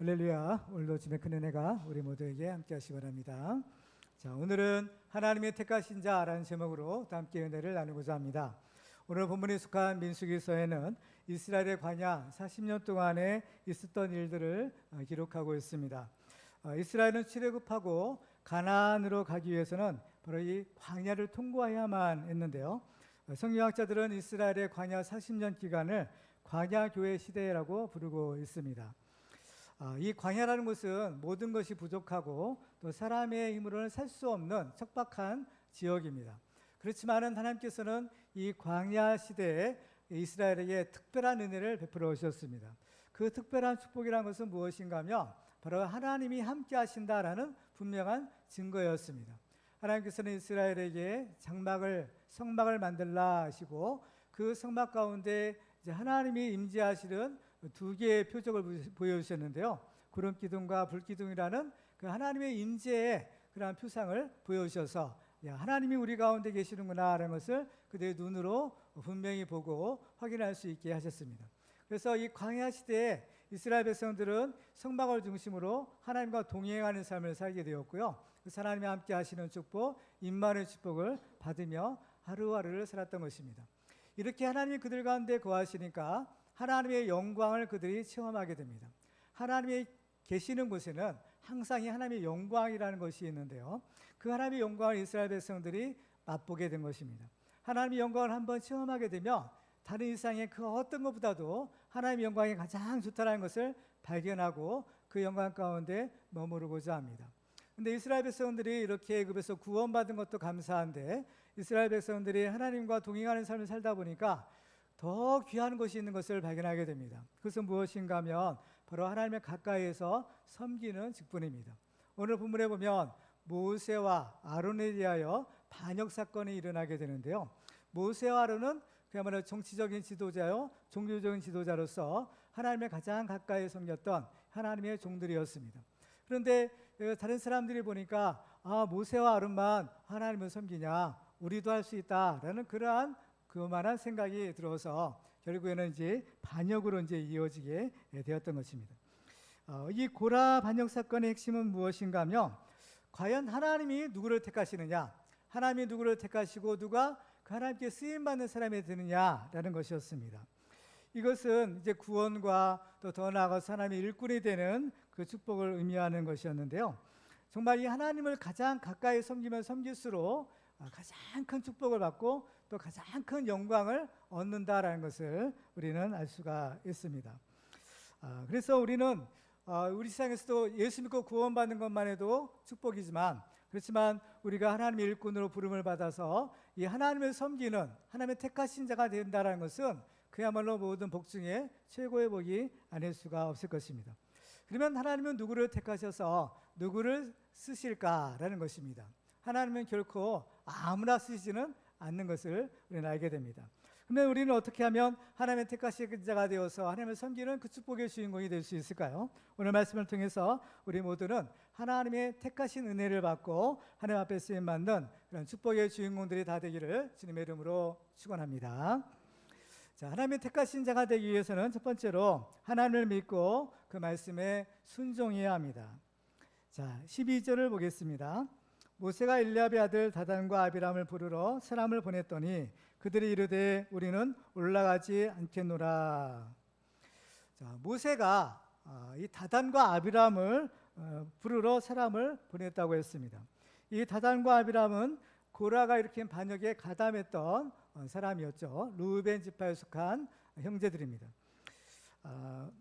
할렐루야. 오늘도 주님의 큰 은혜가 우리 모두에게 함께 하시기 바랍니다. 자, 오늘은 하나님의 택하신 자라는 제목으로 함께 은혜를 나누고자 합니다. 오늘 본문에 속한 민수기서에는 이스라엘의 광야 40년 동안에 있었던 일들을 기록하고 있습니다. 이스라엘은 출애굽하고 가나안으로 가기 위해서는 바로 이 광야를 통과해야만 했는데요. 성경학자들은 이스라엘의 광야 40년 기간을 광야교회 시대라고 부르고 있습니다. 이 광야라는 것은 모든 것이 부족하고 또 사람의 힘으로는 살 수 없는 척박한 지역입니다. 그렇지만은 하나님께서는 이 광야 시대에 이스라엘에게 특별한 은혜를 베풀어 오셨습니다. 그 특별한 축복이라는 것은 무엇인가 하면 바로 하나님이 함께 하신다라는 분명한 증거였습니다. 하나님께서는 이스라엘에게 성막을 만들라 하시고 그 성막 가운데 이제 하나님이 임재하시는 두 개의 표적을 보여주셨는데요. 구름 기둥과 불 기둥이라는 그 하나님의 임재의 그러한 표상을 보여주셔서 하나님이 우리 가운데 계시는구나라는 것을 그들의 눈으로 분명히 보고 확인할 수 있게 하셨습니다. 그래서 이 광야 시대에 이스라엘 백성들은 성막을 중심으로 하나님과 동행하는 삶을 살게 되었고요. 그래서 하나님이 함께 하시는 축복, 임마누엘 축복을 받으며 하루하루를 살았던 것입니다. 이렇게 하나님이 그들 가운데 거하시니까 하나님의 영광을 그들이 체험하게 됩니다. 하나님이 계시는 곳에는 항상 이 하나님의 영광이라는 것이 있는데요. 그 하나님의 영광을 이스라엘 백성들이 맛보게 된 것입니다. 하나님의 영광을 한번 체험하게 되면 다른 이상의 그 어떤 것보다도 하나님의 영광이 가장 좋다는 것을 발견하고 그 영광 가운데 머무르고자 합니다. 그런데 이스라엘 백성들이 이렇게 애굽에서 구원받은 것도 감사한데 이스라엘 백성들이 하나님과 동행하는 삶을 살다 보니까 더 귀한 것이 있는 것을 발견하게 됩니다. 그것은 무엇인가 하면 바로 하나님의 가까이에서 섬기는 직분입니다. 오늘 본문에 보면 모세와 아론에 대하여 반역 사건이 일어나게 되는데요. 모세와 아론은 그야말로 정치적인 지도자요, 종교적인 지도자로서 하나님의 가장 가까이 섬겼던 하나님의 종들이었습니다. 그런데 다른 사람들이 보니까 모세와 아론만 하나님을 섬기냐, 우리도 할 수 있다라는 그러한 그만한 생각이 들어서 결국에는 이제 반역으로 이제 이어지게 되었던 것입니다. 이 고라 반역 사건의 핵심은 무엇인가 하면 과연 하나님이 누구를 택하시느냐, 하나님이 누구를 택하시고 누가 그 하나님께 쓰임 받는 사람이 되느냐라는 것이었습니다. 이것은 이제 구원과 또 더 나아가서 하나님의 일꾼이 되는 그 축복을 의미하는 것이었는데요. 정말 이 하나님을 가장 가까이 섬기면 섬길수록 가장 큰 축복을 받고 또 가장 큰 영광을 얻는다라는 것을 우리는 알 수가 있습니다. 그래서 우리는 우리 세상에서도 예수 믿고 구원받는 것만 해도 축복이지만 그렇지만 우리가 하나님의 일꾼으로 부름을 받아서 이 하나님을 섬기는 하나님의 택하신 자가 된다는 것은 그야말로 모든 복 중에 최고의 복이 아닐 수가 없을 것입니다. 그러면 하나님은 누구를 택하셔서 누구를 쓰실까라는 것입니다. 하나님은 결코 아무나 쓰시지는 않는 것을 우리는 알게 됩니다. 그러면 우리는 어떻게 하면 하나님의 택하신 자가 되어서 하나님을 섬기는 그 축복의 주인공이 될 수 있을까요? 오늘 말씀을 통해서 우리 모두는 하나님의 택하신 은혜를 받고 하나님 앞에 쓰임받는 그런 축복의 주인공들이 다 되기를 주님의 이름으로 축원합니다. 자, 하나님의 택하신 자가 되기 위해서는 첫 번째로 하나님을 믿고 그 말씀에 순종해야 합니다. 자, 12절을 보겠습니다. 모세가 엘리압의 아들 다단과 아비람을 부르러 사람을 보냈더니 그들이 이르되 우리는 올라가지 않겠노라. 자, 모세가 이 다단과 아비람을 부르러 사람을 보냈다고 했습니다. 이 다단과 아비람은 고라가 일으킨 반역에 가담했던 사람이었죠. 루벤 지파에 속한 형제들입니다.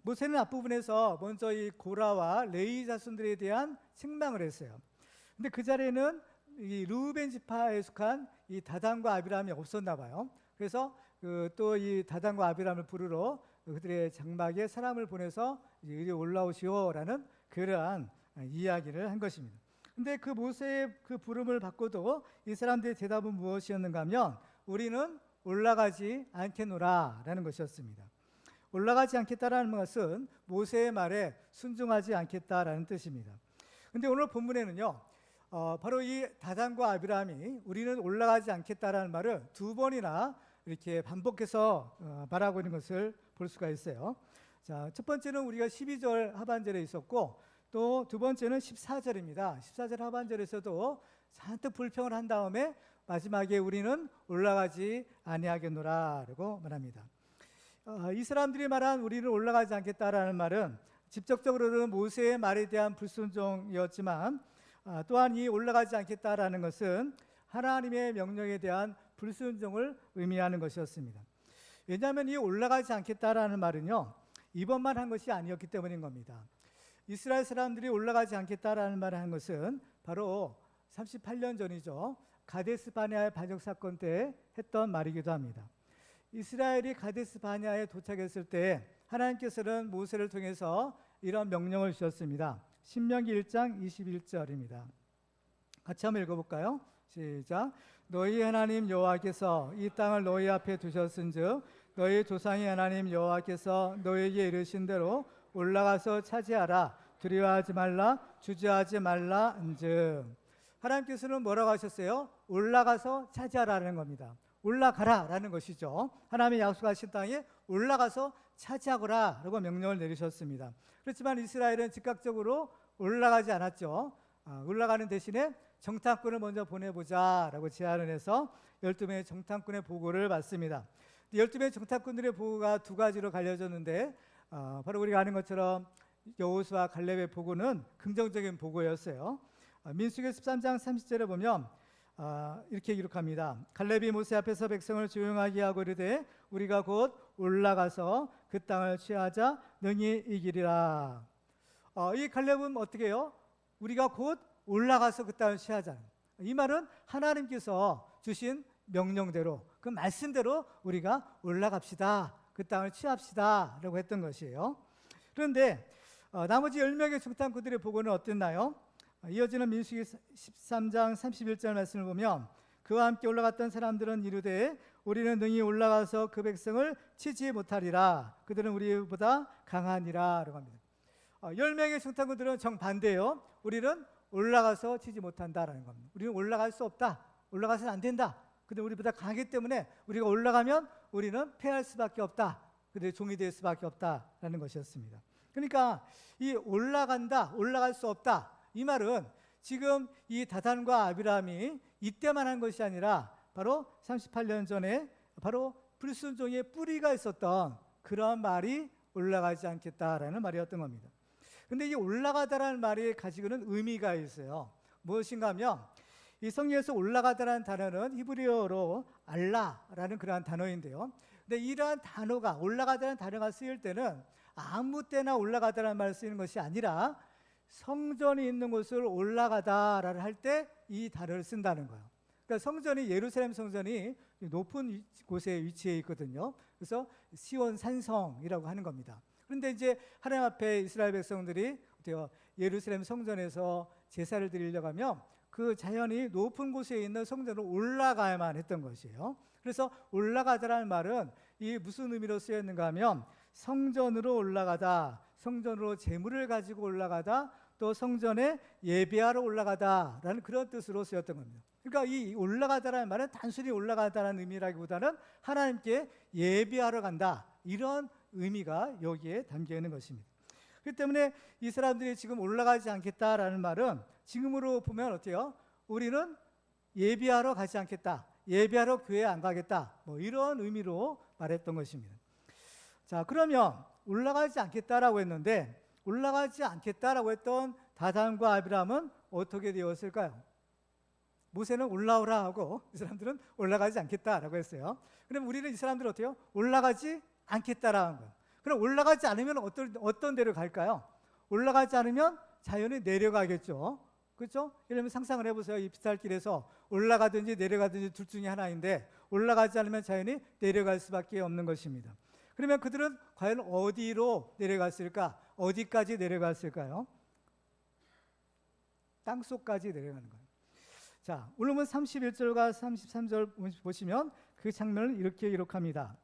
모세는 앞부분에서 먼저 이 고라와 레위 자손들에 대한 책망을 했어요. 근데 그 자리에는 이 루벤 지파에 속한 이 다단과 아비람이 없었나 봐요. 그래서 또 이 다단과 아비람을 부르러 그들의 장막에 사람을 보내서 이리 올라오시오라는 그러한 이야기를 한 것입니다. 근데 그 모세의 그 부름을 받고도 이 사람들의 대답은 무엇이었는가 하면 우리는 올라가지 않겠노라라는 것이었습니다. 올라가지 않겠다라는 것은 모세의 말에 순종하지 않겠다라는 뜻입니다. 근데 오늘 본문에는요, 바로 이 다단과 아비람이 우리는 올라가지 않겠다라는 말을 두 번이나 이렇게 반복해서 말하고 있는 것을 볼 수가 있어요. 자, 첫 번째는 우리가 12절 하반절에 있었고 또 두 번째는 14절입니다. 14절 하반절에서도 잔뜩 불평을 한 다음에 마지막에 우리는 올라가지 아니하겠노라라고 말합니다. 이 사람들이 말한 우리는 올라가지 않겠다라는 말은 직접적으로는 모세의 말에 대한 불순종이었지만 또한 이 올라가지 않겠다라는 것은 하나님의 명령에 대한 불순종을 의미하는 것이었습니다. 왜냐하면 이 올라가지 않겠다라는 말은요, 이번만 한 것이 아니었기 때문인 겁니다. 이스라엘 사람들이 올라가지 않겠다라는 말을 한 것은 바로 38년 전이죠. 가데스 바네아의 반역 사건 때 했던 말이기도 합니다. 이스라엘이 가데스 바네아에 도착했을 때 하나님께서는 모세를 통해서 이런 명령을 주셨습니다. 신명기 1장 21절입니다. 같이 한번 읽어볼까요? 시작. 너희 하나님 여호와께서 이 땅을 너희 앞에 두셨은즉 너희 조상의 하나님 여호와께서 너희에게 이르신 대로 올라가서 차지하라. 두려워하지 말라. 주저하지 말라. 즉 하나님께서는 뭐라고 하셨어요? 올라가서 차지하라는 겁니다. 올라가라라는 것이죠. 하나님의 약속하신 땅에 올라가서 차지하거라 라고 명령을 내리셨습니다. 그렇지만 이스라엘은 즉각적으로 올라가지 않았죠. 올라가는 대신에 정탐꾼을 먼저 보내보자 라고 제안을 해서 12명의 정탐꾼의 보고를 받습니다. 12명의 정탐꾼들의 보고가 두 가지로 갈려졌는데 바로 우리가 아는 것처럼 여호수아 갈렙의 보고는 긍정적인 보고였어요. 민수기 13장 30절에 보면 이렇게 기록합니다. 갈렙이 모세 앞에서 백성을 조용하게 하고 이르되 우리가 곧 올라가서 그 땅을 취하자 능히 이기리라. 이 갈렙은 어떻게 해요? 우리가 곧 올라가서 그 땅을 취하자. 이 말은 하나님께서 주신 명령대로 그 말씀대로 우리가 올라갑시다. 그 땅을 취합시다 라고 했던 것이에요. 그런데 나머지 10명의 정탐꾼들의 보고는 어땠나요? 이어지는 민수기 13장 31절 말씀을 보면 그와 함께 올라갔던 사람들은 이르되 우리는 능히 올라가서 그 백성을 치지 못하리라. 그들은 우리보다 강하니라 라고 합니다. 10명의 정탐꾼들은 정반대예요. 우리는 올라가서 치지 못한다라는 겁니다. 우리는 올라갈 수 없다. 올라가서는 안 된다. 근데 우리보다 강하기 때문에 우리가 올라가면 우리는 패할 수밖에 없다. 그들의 종이 될 수밖에 없다라는 것이었습니다. 그러니까 이 올라간다, 올라갈 수 없다. 이 말은 지금 이 다단과 아비람이 이때만 한 것이 아니라 바로 38년 전에 바로 불순종의 뿌리가 있었던 그런 말이 올라가지 않겠다라는 말이었던 겁니다. 그런데 이 올라가다라는 말이 가지고는 의미가 있어요. 무엇인가 하면 이 성경에서 올라가다라는 단어는 히브리어로 알라라는 그러한 단어인데요. 근데 이러한 단어가 올라가다라는 단어가 쓰일 때는 아무 때나 올라가다라는 말을 쓰는 것이 아니라 성전이 있는 곳을 올라가다라를 할 때 이 단어를 쓴다는 거예요. 그러니까 성전이 예루살렘 성전이 높은 곳에 위치해 있거든요. 그래서 시온 산성이라고 하는 겁니다. 그런데 이제 하나님 앞에 이스라엘 백성들이 예루살렘 성전에서 제사를 드리려고 하면 그 자연히 높은 곳에 있는 성전으로 올라가야만 했던 것이에요. 그래서 올라가다라는 말은 이 무슨 의미로 쓰였는가 하면 성전으로 올라가다, 성전으로 재물을 가지고 올라가다, 또 성전에 예배하러 올라가다라는 그런 뜻으로 쓰였던 겁니다. 그러니까 이 올라가다라는 말은 단순히 올라가다라는 의미라기보다는 하나님께 예배하러 간다, 이런 의미가 여기에 담겨 있는 것입니다. 그렇기 때문에 이 사람들이 지금 올라가지 않겠다라는 말은 지금으로 보면 어때요? 우리는 예배하러 가지 않겠다, 예배하러 교회에 안 가겠다, 뭐 이런 의미로 말했던 것입니다. 자, 그러면 올라가지 않겠다라고 했는데 올라가지 않겠다라고 했던 다단과 아비람은 어떻게 되었을까요? 모세는 올라오라 하고 이 사람들은 올라가지 않겠다라고 했어요. 그럼 우리는 이 사람들은 어때요? 올라가지 않겠다라는 거예요. 그럼 올라가지 않으면 어떤 데로 갈까요? 올라가지 않으면 자연히 내려가겠죠. 그렇죠? 이러면 상상을 해보세요. 이 비탈길에서 올라가든지 내려가든지 둘 중에 하나인데 올라가지 않으면 자연히 내려갈 수밖에 없는 것입니다. 그러면 그들은 과연 어디로 내려갔을까? 어디까지 내려갔을까요? 땅속까지 내려가는 거예요. 자, 오늘 본 31절과 33절 보시면 그 장면을 이렇게 기록합니다.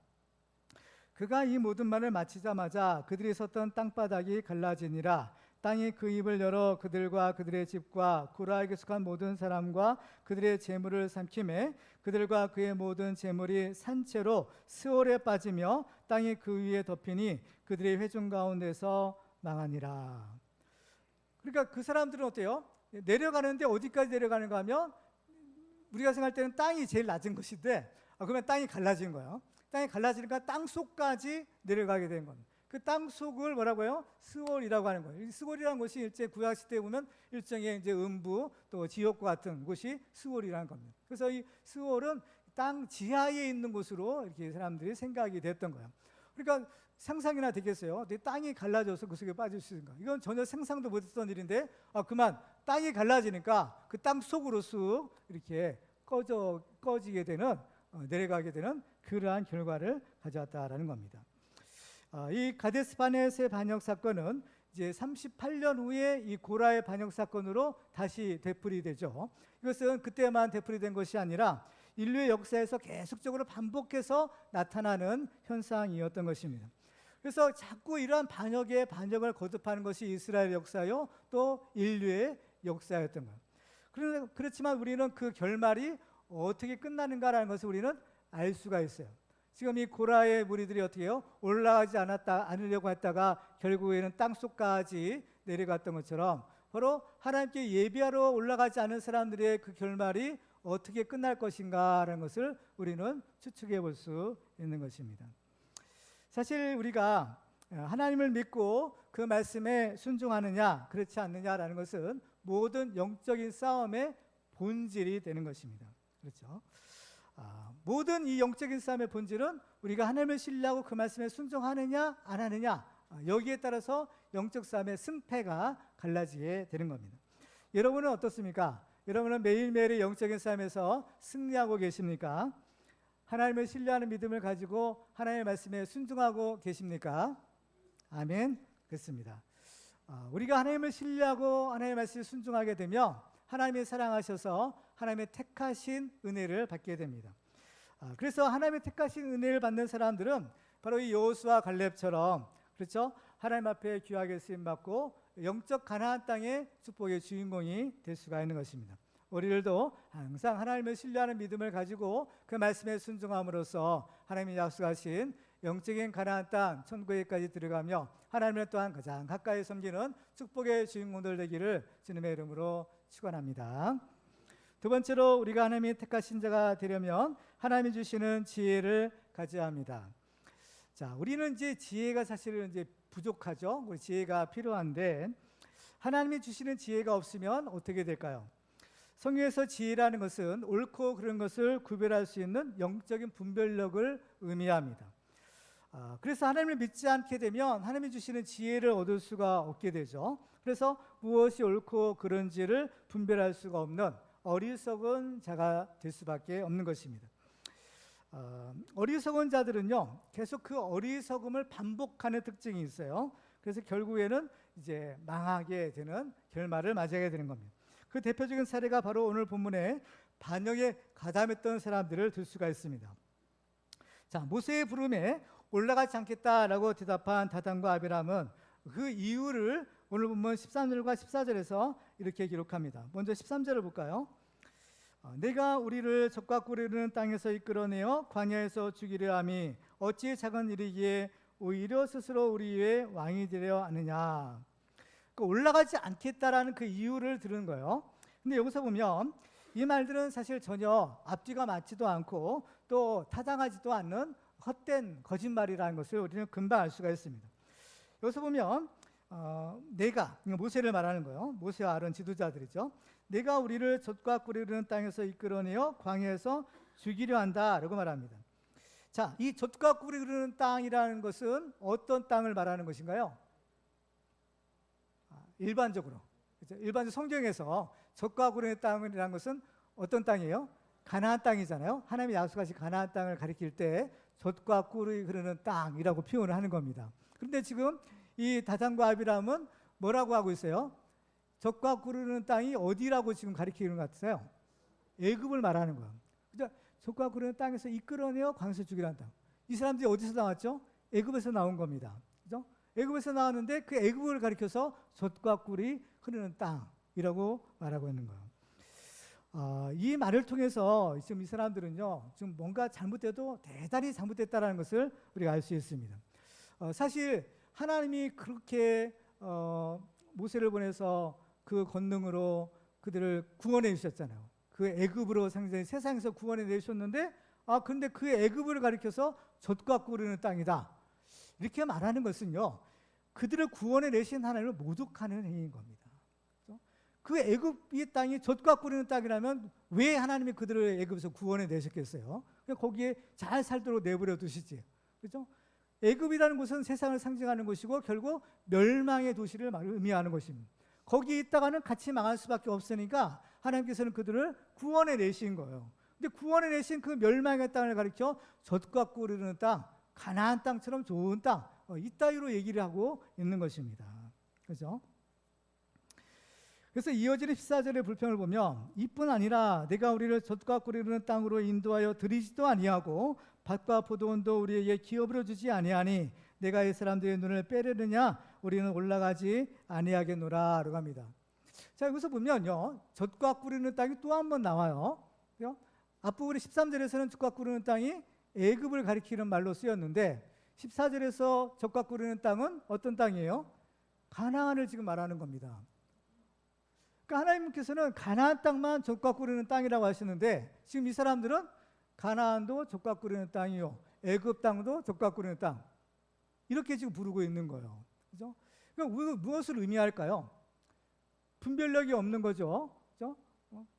그가 이 모든 말을 마치자마자 그들이 섰던 땅바닥이 갈라지니라. 땅이 그 입을 열어 그들과 그들의 집과 고라에게 속한 모든 사람과 그들의 재물을 삼키매 그들과 그의 모든 재물이 산채로 스올에 빠지며 땅이 그 위에 덮이니 그들의 회중 가운데서 망하니라. 그러니까 그 사람들은 어때요? 내려가는데 어디까지 내려가는가 하면 우리가 생각할 때는 땅이 제일 낮은 것인데 그러면 땅이 갈라진 거예요. 땅이 갈라지니까 땅 속까지 내려가게 된 겁니다. 그 땅 속을 뭐라고요? 스월이라고 하는 거예요. 이 스월이라는 것이 일제 구약 시대에 보면 일종의 이제 음부 또 지옥과 같은 곳이 스월이라는 겁니다. 그래서 이 스월은 땅 지하에 있는 곳으로 이렇게 사람들이 생각이 됐던 거예요. 그러니까 상상이나 되겠어요? 땅이 갈라져서 그 속에 빠질 수 있는가? 이건 전혀 상상도 못했던 일인데 그만 땅이 갈라지니까 그 땅 속으로 쑥 이렇게 꺼지게 되는 내려가게 되는 그러한 결과를 가져왔다라는 겁니다. 이 가데스 바네스의 반역 사건은 이제 38년 후에 이 고라의 반역 사건으로 다시 되풀이되죠. 이것은 그때만 되풀이된 것이 아니라 인류의 역사에서 계속적으로 반복해서 나타나는 현상이었던 것입니다. 그래서 자꾸 이러한 반역의 반역을 거듭하는 것이 이스라엘 역사요, 또 인류의 역사였던 거예요. 그렇지만 우리는 그 결말이 어떻게 끝나는가라는 것을 우리는 알 수가 있어요. 지금 이 고라의 무리들이 어떻게 해요? 올라가지 않으려고 했다가 결국에는 땅속까지 내려갔던 것처럼 바로 하나님께 예배하러 올라가지 않은 사람들의 그 결말이 어떻게 끝날 것인가라는 것을 우리는 추측해 볼 수 있는 것입니다. 사실 우리가 하나님을 믿고 그 말씀에 순종하느냐 그렇지 않느냐라는 것은 모든 영적인 싸움의 본질이 되는 것입니다. 그렇죠? 모든 이 영적인 싸움의 본질은 우리가 하나님을 신뢰하고 그 말씀에 순종하느냐 안 하느냐 여기에 따라서 영적 싸움의 승패가 갈라지게 되는 겁니다. 여러분은 어떻습니까? 여러분은 매일매일의 영적인 싸움에서 승리하고 계십니까? 하나님을 신뢰하는 믿음을 가지고 하나님의 말씀에 순종하고 계십니까? 아멘. 그렇습니다. 우리가 하나님을 신뢰하고 하나님의 말씀에 순종하게 되면 하나님이 사랑하셔서 하나님의 택하신 은혜를 받게 됩니다. 그래서 하나님의 택하신 은혜를 받는 사람들은 바로 이 여호수아 갈렙처럼 그렇죠? 하나님 앞에 귀하게 쓰임 받고 영적 가나안 땅의 축복의 주인공이 될 수가 있는 것입니다. 우리들도 항상 하나님을 신뢰하는 믿음을 가지고 그 말씀에 순종함으로써 하나님이 약속하신 영적인 가나안 땅 천국에까지 들어가며 하나님을 또한 가장 가까이 섬기는 축복의 주인공들 되기를 주님의 이름으로 축원합니다. 두 번째로 우리가 하나님이 택하신 자가 되려면 하나님이 주시는 지혜를 가져야 합니다. 자, 우리는 이제 지혜가 사실은 이제 부족하죠. 우리 지혜가 필요한데 하나님이 주시는 지혜가 없으면 어떻게 될까요? 성경에서 지혜라는 것은 옳고 그른 것을 구별할 수 있는 영적인 분별력을 의미합니다. 그래서 하나님을 믿지 않게 되면 하나님이 주시는 지혜를 얻을 수가 없게 되죠. 그래서 무엇이 옳고 그른지를 분별할 수가 없는 어리석은 자가 될 수밖에 없는 것입니다. 어리석은 자들은요 계속 그 어리석음을 반복하는 특징이 있어요. 그래서 결국에는 이제 망하게 되는 결말을 맞이하게 되는 겁니다. 그 대표적인 사례가 바로 오늘 본문에 반역에 가담했던 사람들을 들 수가 있습니다. 자, 모세의 부름에 올라가지 않겠다라고 대답한 다단과 아비람은 그 이유를 오늘 본문 13절과 14절에서 이렇게 기록합니다. 먼저 13절을 볼까요? 내가 우리를 적과 꿀이 흐르는 땅에서 이끌어내어 광야에서 죽이려 함이 어찌 작은 일이기에 오히려 스스로 우리 위에 왕이 되려 하느냐. 올라가지 않겠다라는 그 이유를 들은 거예요. 근데 여기서 보면 이 말들은 사실 전혀 앞뒤가 맞지도 않고 또 타당하지도 않는 헛된 거짓말이라는 것을 우리는 금방 알 수가 있습니다. 여기서 보면 내가 모세를 말하는 거예요. 모세와 아론 지도자들이죠. 내가 우리를 젖과 꿀이 흐르는 땅에서 이끌어내어 광야에서 죽이려 한다라고 말합니다. 자, 이 젖과 꿀이 흐르는 땅이라는 것은 어떤 땅을 말하는 것인가요? 일반적으로 성경에서 젖과 꿀이 흐르는 땅이라는 것은 어떤 땅이에요? 가나안 땅이잖아요. 하나님이 약속하신 가나안 땅을 가리킬 때 젖과 꿀이 흐르는 땅이라고 표현을 하는 겁니다. 그런데 지금 이 다단과 아비람은 뭐라고 하고 있어요? 젖과 꿀이 흐르는 땅이 어디라고 지금 가리키는 것 같으세요? 애굽을 말하는 거예요. 그러니까 젖과 꿀이 흐르는 땅에서 이끌어내어 광야에서 죽이라는 땅. 이 사람들이 어디서 나왔죠? 애굽에서 나온 겁니다. 그죠? 애굽에서 나왔는데 그 애굽을 가리켜서 젖과 꿀이 흐르는 땅이라고 말하고 있는 거예요. 이 말을 통해서 지금 이 사람들은요, 지금 뭔가 잘못돼도 대단히 잘못됐다라는 것을 우리가 알 수 있습니다. 사실 하나님이 그렇게 모세를 보내서 그 권능으로 그들을 구원해 주셨잖아요. 그 애굽으로 상당히 세상에서 구원해 내주셨는데, 그런데 그 애굽을 가리켜서 젖과 꿀이는 땅이다, 이렇게 말하는 것은요, 그들을 구원해 내신 하나님을 모독하는 행위인 겁니다. 그 애굽의 땅이 젖과 꿀이는 땅이라면 왜 하나님이 그들을 애굽에서 구원해 내셨겠어요? 거기에 잘 살도록 내버려 두시지, 그렇죠? 애굽이라는 곳은 세상을 상징하는 곳이고 결국 멸망의 도시를 의미하는 것입니다. 거기에 있다가는 같이 망할 수밖에 없으니까 하나님께서는 그들을 구원해 내신 거예요. 근데 구원해 내신 그 멸망의 땅을 가리켜 젖과 꿀 흐르는 땅, 가나안 땅처럼 좋은 땅, 이따위로 얘기를 하고 있는 것입니다. 그렇죠? 그래서 이어지는 14절의 불평을 보면, 이뿐 아니라 내가 우리를 젖과 꿀 흐르는 땅으로 인도하여 들이지도 아니하고 밭과 포도원도 우리에게 기업으로 주지 아니하니 내가 이 사람들의 눈을 빼려느냐, 우리는 올라가지 아니하겠노라 라고 합니다. 자, 여기서 보면요, 젖과 꿀 흐르는 땅이 또 한 번 나와요. 앞부분의 13절에서는 젖과 꿀 흐르는 땅이 애굽을 가리키는 말로 쓰였는데 14절에서 젖과 꿀 흐르는 땅은 어떤 땅이에요? 가나안을 지금 말하는 겁니다. 그러니까 하나님께서는 가나안 땅만 젖과 꿀 흐르는 땅이라고 하시는데, 지금 이 사람들은 가나안도 젖과 꿀 흐르는 땅이요, 애굽 땅도 젖과 꿀 흐르는 땅, 이렇게 지금 부르고 있는 거예요. 그죠? 그러니까 무엇을 의미할까요? 분별력이 없는 거죠. 그죠?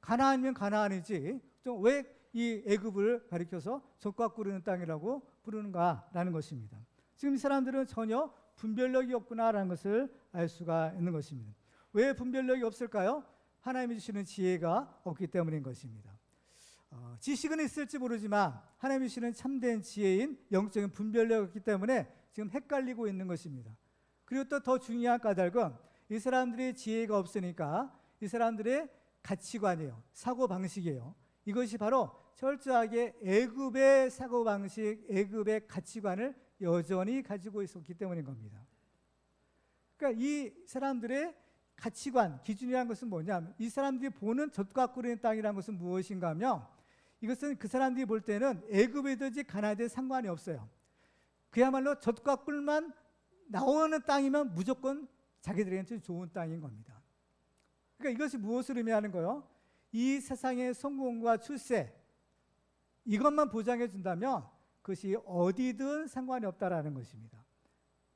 가나안이면 가나안이지, 왜 이 애굽을 가리켜서 젖과 꿀 흐르는 땅이라고 부르는가라는 것입니다. 지금 이 사람들은 전혀 분별력이 없구나라는 것을 알 수가 있는 것입니다. 왜 분별력이 없을까요? 하나님이 주시는 지혜가 없기 때문인 것입니다. 지식은 있을지 모르지만 하나님이 주시는 참된 지혜인 영적인 분별력이 없기 때문에 지금 헷갈리고 있는 것입니다. 그리고 또 더 중요한 까닭은 이 사람들의 지혜가 없으니까 이 사람들의 가치관이에요, 사고방식이에요. 이것이 바로 철저하게 애굽의 사고방식, 애굽의 가치관을 여전히 가지고 있었기 때문인 겁니다. 그러니까 이 사람들의 가치관, 기준이라는 것은 뭐냐면, 이 사람들이 보는 젖과 꿀인 땅이라는 것은 무엇인가 하면, 이것은 그 사람들이 볼 때는 애굽이든지 가나안이든 상관이 없어요. 그야말로 젖과 꿀만 나오는 땅이면 무조건 자기들에게는 좋은 땅인 겁니다. 그러니까 이것이 무엇을 의미하는 거예요? 이 세상의 성공과 출세, 이것만 보장해 준다면 그것이 어디든 상관이 없다라는 것입니다.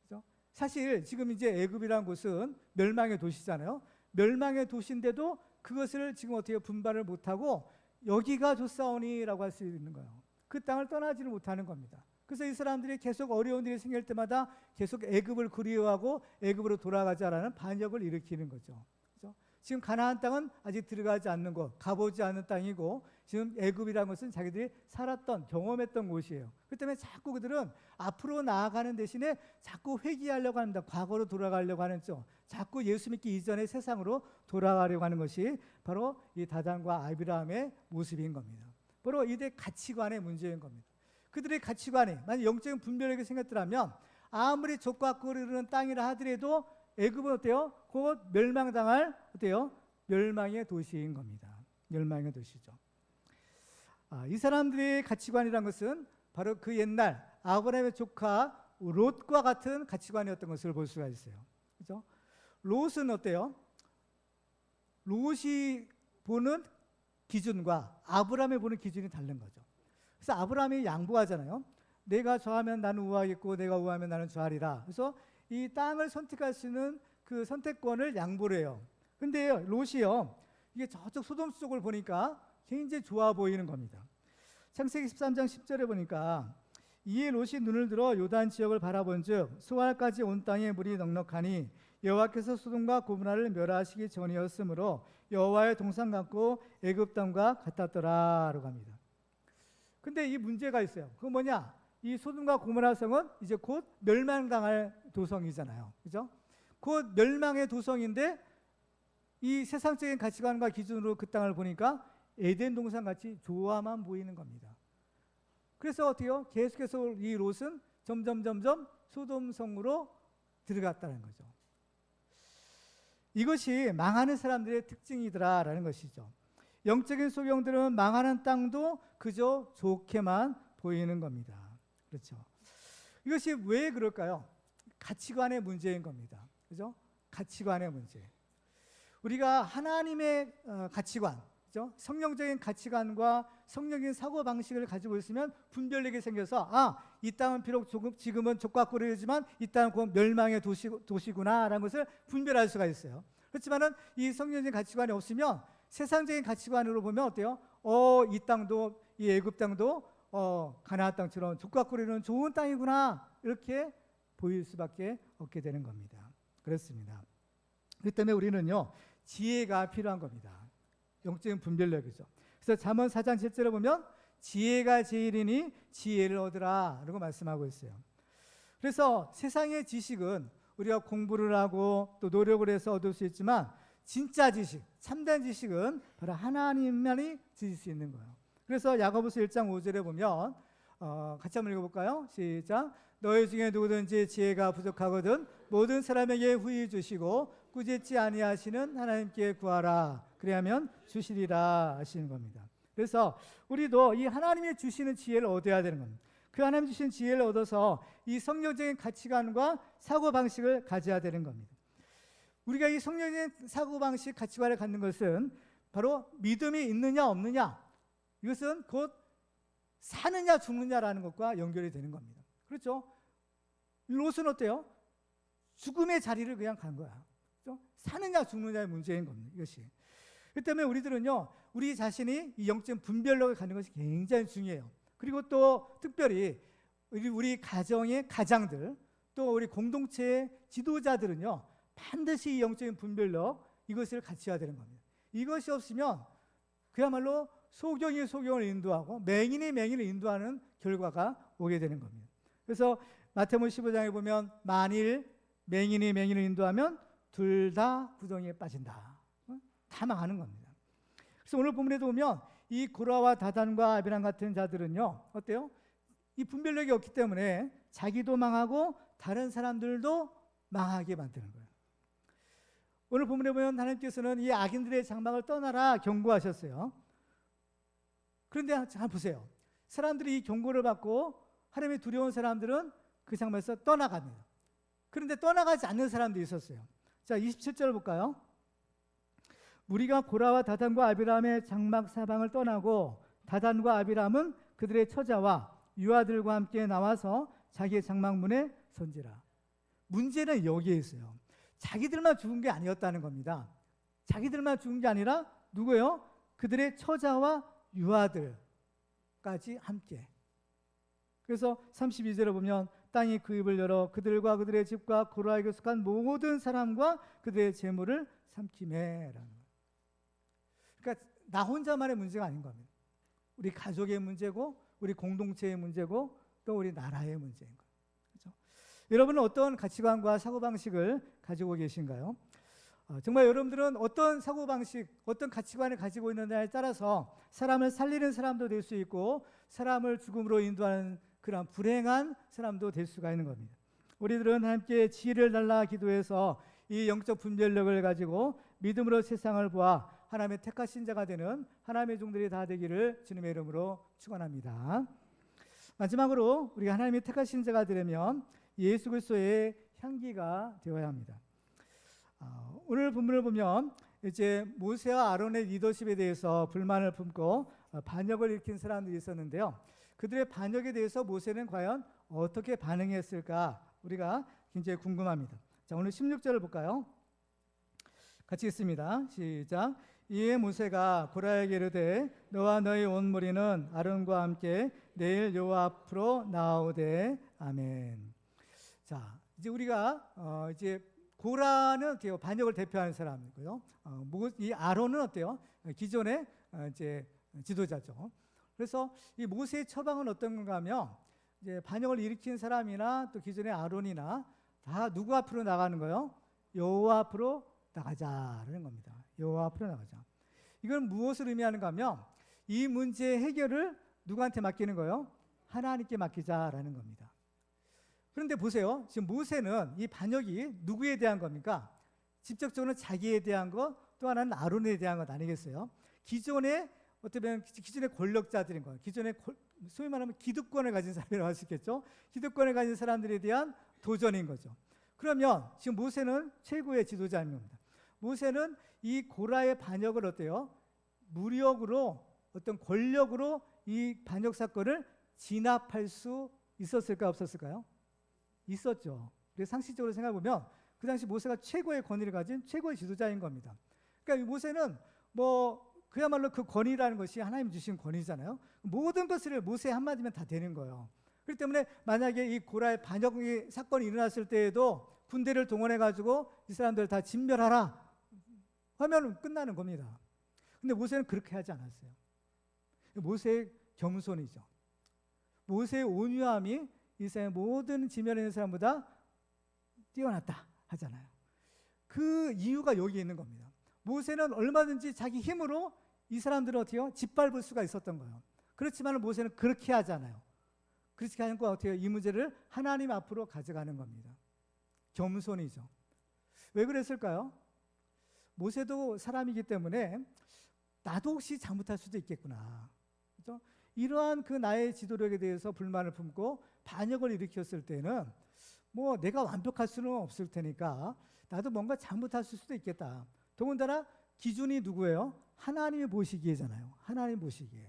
그렇죠? 사실 지금 이제 애굽이라는 곳은 멸망의 도시잖아요. 멸망의 도시인데도 그것을 지금 어떻게 분발을 못하고 여기가 좋사오니라고 할 수 있는 거예요. 그 땅을 떠나지를 못하는 겁니다. 그래서 이 사람들이 계속 어려운 일이 생길 때마다 계속 애굽을 그리워하고 애굽으로 돌아가자라는 반역을 일으키는 거죠. 그렇죠? 지금 가나안 땅은 아직 들어가지 않는 곳, 가보지 않은 땅이고, 지금 애굽이라는 것은 자기들이 살았던, 경험했던 곳이에요. 그렇기 때문에 자꾸 그들은 앞으로 나아가는 대신에 자꾸 회귀하려고 합니다. 과거로 돌아가려고 하는 쪽, 자꾸 예수 믿기 이전의 세상으로 돌아가려고 하는 것이 바로 이 다단과 아비라함의 모습인 겁니다. 바로 이들의 가치관의 문제인 겁니다. 그들의 가치관이 만약 영적인 분별력이 생겼더라면 아무리 젖과 꿀이 흐르는 땅이라 하더라도 애굽은 어때요? 곧 멸망당할 어때요? 멸망의 도시인 겁니다. 멸망의 도시죠. 이 사람들의 가치관이란 것은 바로 그 옛날 아브라함의 조카 롯과 같은 가치관이었던 것을 볼 수가 있어요. 그렇죠? 롯은 어때요? 롯이 보는 기준과 아브라함이 보는 기준이 다른 거죠. 그래서 아브라함이 양보하잖아요. 내가 좌하면 나는 우하겠고 내가 우하면 나는 좌하리라. 그래서 이 땅을 선택할 수 있는 그 선택권을 양보를 해요. 근데 롯이요, 이게 저쪽 소돔 쪽을 보니까 굉장히 좋아 보이는 겁니다. 창세기 13장 10절에 보니까 이에 롯이 눈을 들어 요단 지역을 바라본즉 소알까지 온 땅에 물이 넉넉하니 여호와께서 소돔과 고모라를 멸하시기 전이었으므로 여호와의 동산 같고 애굽 땅과 같았더라라고 합니다. 근데 이 문제가 있어요. 그건 뭐냐? 이 소돔과 고모라 성은 이제 곧 멸망당할 도성이잖아요. 그죠? 곧 멸망의 도성인데 이 세상적인 가치관과 기준으로 그 땅을 보니까 에덴 동산 같이 좋아만 보이는 겁니다. 그래서 어떻게요? 계속해서 이 롯은 점점 소돔 성으로 들어갔다는 거죠. 이것이 망하는 사람들의 특징이더라라는 것이죠. 영적인 소경들은 망하는 땅도 그저 좋게만 보이는 겁니다. 그렇죠. 이것이 왜 그럴까요? 가치관의 문제인 겁니다. 그죠? 가치관의 문제. 우리가 하나님의 가치관, 그죠? 성령적인 가치관과 성령적인 사고 방식을 가지고 있으면 분별력이 생겨서 이 땅은 비록 지금은 족과 꿀이지만 이 땅은 곧 멸망의 도시구나라는 것을 분별할 수가 있어요. 그렇지만은 이 성령적인 가치관이 없으면 세상적인 가치관으로 보면 어때요? 이 땅도 이 애굽 땅도 가나안 땅처럼 족과 꿀이는 좋은 땅이구나 이렇게 보일 수밖에 없게 되는 겁니다. 그렇습니다. 그렇기 때문에 우리는요 지혜가 필요한 겁니다. 영적인 분별력이죠. 그래서 잠언 4장 7절에 보면 지혜가 제일이니 지혜를 얻으라 라고 말씀하고 있어요. 그래서 세상의 지식은 우리가 공부를 하고 또 노력을 해서 얻을 수 있지만 진짜 지식, 참된 지식은 바로 하나님만이 주실 수 있는 거예요. 그래서 야고보서 1장 5절에 보면 같이 한번 읽어볼까요? 시작. 너희 중에 누구든지 지혜가 부족하거든 모든 사람에게 후히 주시고 꾸짖지 아니하시는 하나님께 구하라. 그래야면 주시리라 하시는 겁니다. 그래서 우리도 이 하나님이 주시는 지혜를 얻어야 되는 겁니다. 그 하나님 주신 지혜를 얻어서 이 성령적인 가치관과 사고방식을 가져야 되는 겁니다. 우리가 이 성령적인 사고방식, 가치관을 갖는 것은 바로 믿음이 있느냐 없느냐, 이것은 곧 사느냐 죽느냐라는 것과 연결이 되는 겁니다. 그렇죠? 롯은 어때요? 죽음의 자리를 그냥 간 거야. 그렇죠? 사느냐 죽느냐의 문제인 겁니다. 이것이. 그렇기 때문에 우리들은요, 우리 자신이 이 영적 분별력을 갖는 것이 굉장히 중요해요. 그리고 또 특별히 우리 가정의 가장들, 또 우리 공동체의 지도자들은요, 반드시 이 영적인 분별력 이것을 갖춰야 되는 겁니다. 이것이 없으면 그야말로 소경이 소경을 인도하고 맹인이 맹인을 인도하는 결과가 오게 되는 겁니다. 그래서 마태복음 15장에 보면 만일 맹인이 맹인을 인도하면 둘 다 구덩이에 빠진다. 다 망하는 겁니다. 그래서 오늘 본문에도 보면 이 고라와 다단과 아비람 같은 자들은요 어때요? 이 분별력이 없기 때문에 자기도 망하고 다른 사람들도 망하게 만드는 거예요. 오늘 본문에 보면 하나님께서는 이 악인들의 장막을 떠나라 경고하셨어요. 그런데 잘 보세요. 사람들이 이 경고를 받고 하나님의 두려운 사람들은 그 장막에서 떠나갑니다. 그런데 떠나가지 않는 사람도 있었어요. 자, 27절을 볼까요? 무리가 고라와 다단과 아비람의 장막 사방을 떠나고 다단과 아비람은 그들의 처자와 유아들과 함께 나와서 자기의 장막 문에 선지라. 문제는 여기에 있어요. 자기들만 죽은 게 아니었다는 겁니다. 자기들만 죽은 게 아니라 누구예요? 그들의 처자와 유아들까지 함께. 그래서 32절에 보면 땅이 그 입을 열어 그들과 그들의 집과 고라에게 속한 모든 사람과 그들의 재물을 삼키매라는 거예요. 그러니까 나 혼자만의 문제가 아닌 겁니다. 우리 가족의 문제고 우리 공동체의 문제고 또 우리 나라의 문제인 거예요. 그렇죠? 여러분은 어떤 가치관과 사고방식을 가지고 계신가요? 정말 여러분들은 어떤 사고방식, 어떤 가치관을 가지고 있느냐에 따라서 사람을 살리는 사람도 될 수 있고 사람을 죽음으로 인도하는 그런 불행한 사람도 될 수가 있는 겁니다. 우리들은 함께 지혜를 달라 기도해서 이 영적 분별력을 가지고 믿음으로 세상을 보아 하나님의 택하신 자가 되는 하나님의 종들이 다 되기를 주님의 이름으로 축원합니다. 마지막으로 우리가 하나님의 택하신 자가 되려면 예수 그리스도의 향기가 되어야 합니다. 오늘 본문을 보면 이제 모세와 아론의 리더십에 대해서 불만을 품고 반역을 일으킨 사람들이 있었는데요. 그들의 반역에 대해서 모세는 과연 어떻게 반응했을까 우리가 굉장히 궁금합니다. 자, 오늘 16절을 볼까요? 같이 읽습니다. 시작. 이에 모세가 고라에게 이르되 너와 너희 온 무리는 아론과 함께 내일 여호와 앞으로 나오되 아멘. 자, 이제 우리가 이제 고라는 어때요? 반역을 대표하는 사람이고요. 이 아론은 어때요? 기존의 이제 지도자죠. 그래서 이 모세의 처방은 어떤 건가 하면 이제 반역을 일으킨 사람이나 또 기존의 아론이나 다 누구 앞으로 나가는 거예요? 여호와 앞으로 나가자라는 겁니다. 여호와 앞으로 나가자. 이건 무엇을 의미하는가 하면 이 문제의 해결을 누구한테 맡기는 거예요? 하나님께 맡기자라는 겁니다. 그런데 보세요. 지금 모세는 이 반역이 누구에 대한 겁니까? 직접적으로는 자기에 대한 것, 또 하나는 아론에 대한 것 아니겠어요? 기존의 어떻게 보면 기존의 권력자들인 거예요. 기존의 소위 말하면 기득권을 가진 사람이라고 할 수 있겠죠. 기득권을 가진 사람들에 대한 도전인 거죠. 그러면 지금 모세는 최고의 지도자인 겁니다. 모세는 이 고라의 반역을 어때요? 무력으로 어떤 권력으로 이 반역 사건을 진압할 수 있었을까 없었을까요? 있었죠. 그래서 상식적으로 생각해 보면 그 당시 모세가 최고의 권위를 가진 최고의 지도자인 겁니다. 그러니까 이 모세는 뭐 그야말로 그 권위라는 것이 하나님 주신 권위잖아요. 모든 것을 모세 한마디면 다 되는 거예요. 그렇기 때문에 만약에 이 고라의 반역 사건이 일어났을 때에도 군대를 동원해 가지고 이 사람들 다 진멸하라 하면 끝나는 겁니다. 근데 모세는 그렇게 하지 않았어요. 모세의 겸손이죠. 모세의 온유함이 이 세상의 모든 지면에 있는 사람보다 뛰어났다 하잖아요. 그 이유가 여기에 있는 겁니다. 모세는 얼마든지 자기 힘으로 이 사람들을 어떻게 짓밟을 수가 있었던 거예요. 그렇지만 모세는 그렇게 하잖아요. 그렇게 하는 거 어떻게 이 문제를 하나님 앞으로 가져가는 겁니다. 겸손이죠. 왜 그랬을까요? 모세도 사람이기 때문에 나도 혹시 잘못할 수도 있겠구나. 그렇죠? 이러한 그 나의 지도력에 대해서 불만을 품고 반역을 일으켰을 때는 뭐 내가 완벽할 수는 없을 테니까 나도 뭔가 잘못할 수도 있겠다. 더군다나 기준이 누구예요? 하나님이 보시기에잖아요. 하나님 보시기에.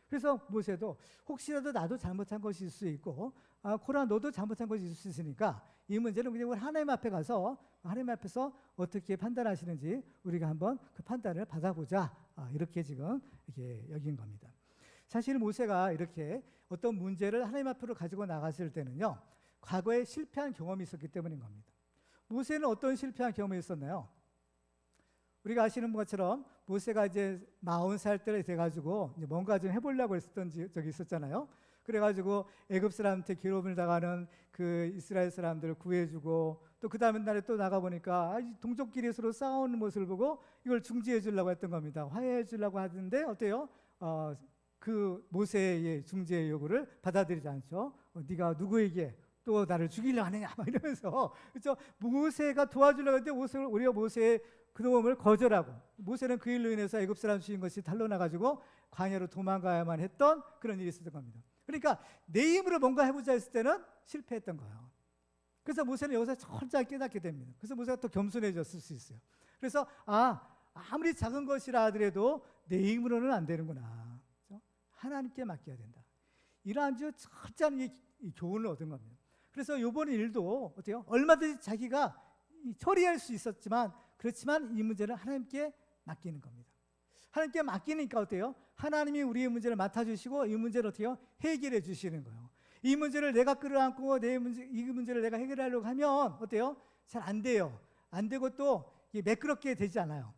그래서 모세도 혹시라도 나도 잘못한 것이 있을 수 있고 코라 너도 잘못한 것이 있을 수 있으니까 이 문제는 그냥 우리 하나님 앞에 가서 하나님 앞에서 어떻게 판단하시는지 우리가 한번 그 판단을 받아보자. 이렇게 지금 이렇게 여긴 겁니다. 사실 모세가 이렇게 어떤 문제를 하나님 앞으로 가지고 나갔을 때는요, 과거에 실패한 경험이 있었기 때문인 겁니다. 모세는 어떤 실패한 경험이 있었나요? 우리가 아시는 것처럼 모세가 이제 40살 때 돼가지고 이제 뭔가 좀 해보려고 했었던 적이 있었잖아요. 그래가지고 애굽 사람한테 괴롭힘을 당하는 그 이스라엘 사람들을 구해주고 또 그 다음 날에 또 나가보니까 동족끼리 서로 싸우는 모습을 보고 이걸 중지해 주려고 했던 겁니다. 화해해 주려고 하던데 어때요? 그 모세의 중재의 요구를 받아들이지 않죠. 네가 누구에게 또 나를 죽이려 하느냐 막 이러면서 그렇죠? 모세가 도와주려고 했는데 우리가 모세의 그 도움을 거절하고 모세는 그 일로 인해서 애굽 사람 주인 것이 탄로나가지고 광야로 도망가야만 했던 그런 일이 있었던 겁니다. 그러니까 내 힘으로 뭔가 해보자 했을 때는 실패했던 거예요. 그래서 모세는 여기서 철저히 깨닫게 됩니다. 그래서 모세가 또 겸손해졌을 수 있어요. 그래서 아무리 작은 것이라 하더라도 내 힘으로는 안 되는구나. 그렇죠? 하나님께 맡겨야 된다. 이러한 아주 철저한 이 교훈을 얻은 겁니다. 그래서 이번 일도 어때요? 얼마든지 자기가 처리할 수 있었지만 그렇지만 이 문제는 하나님께 맡기는 겁니다. 하나님께 맡기니까 어때요? 하나님이 우리의 문제를 맡아주시고 이 문제를 어때요? 해결해 주시는 거예요. 이 문제를 내가 끌어안고 이 문제를 내가 해결하려고 하면 어때요? 잘 안 돼요. 안 되고 또 매끄럽게 되지 않아요.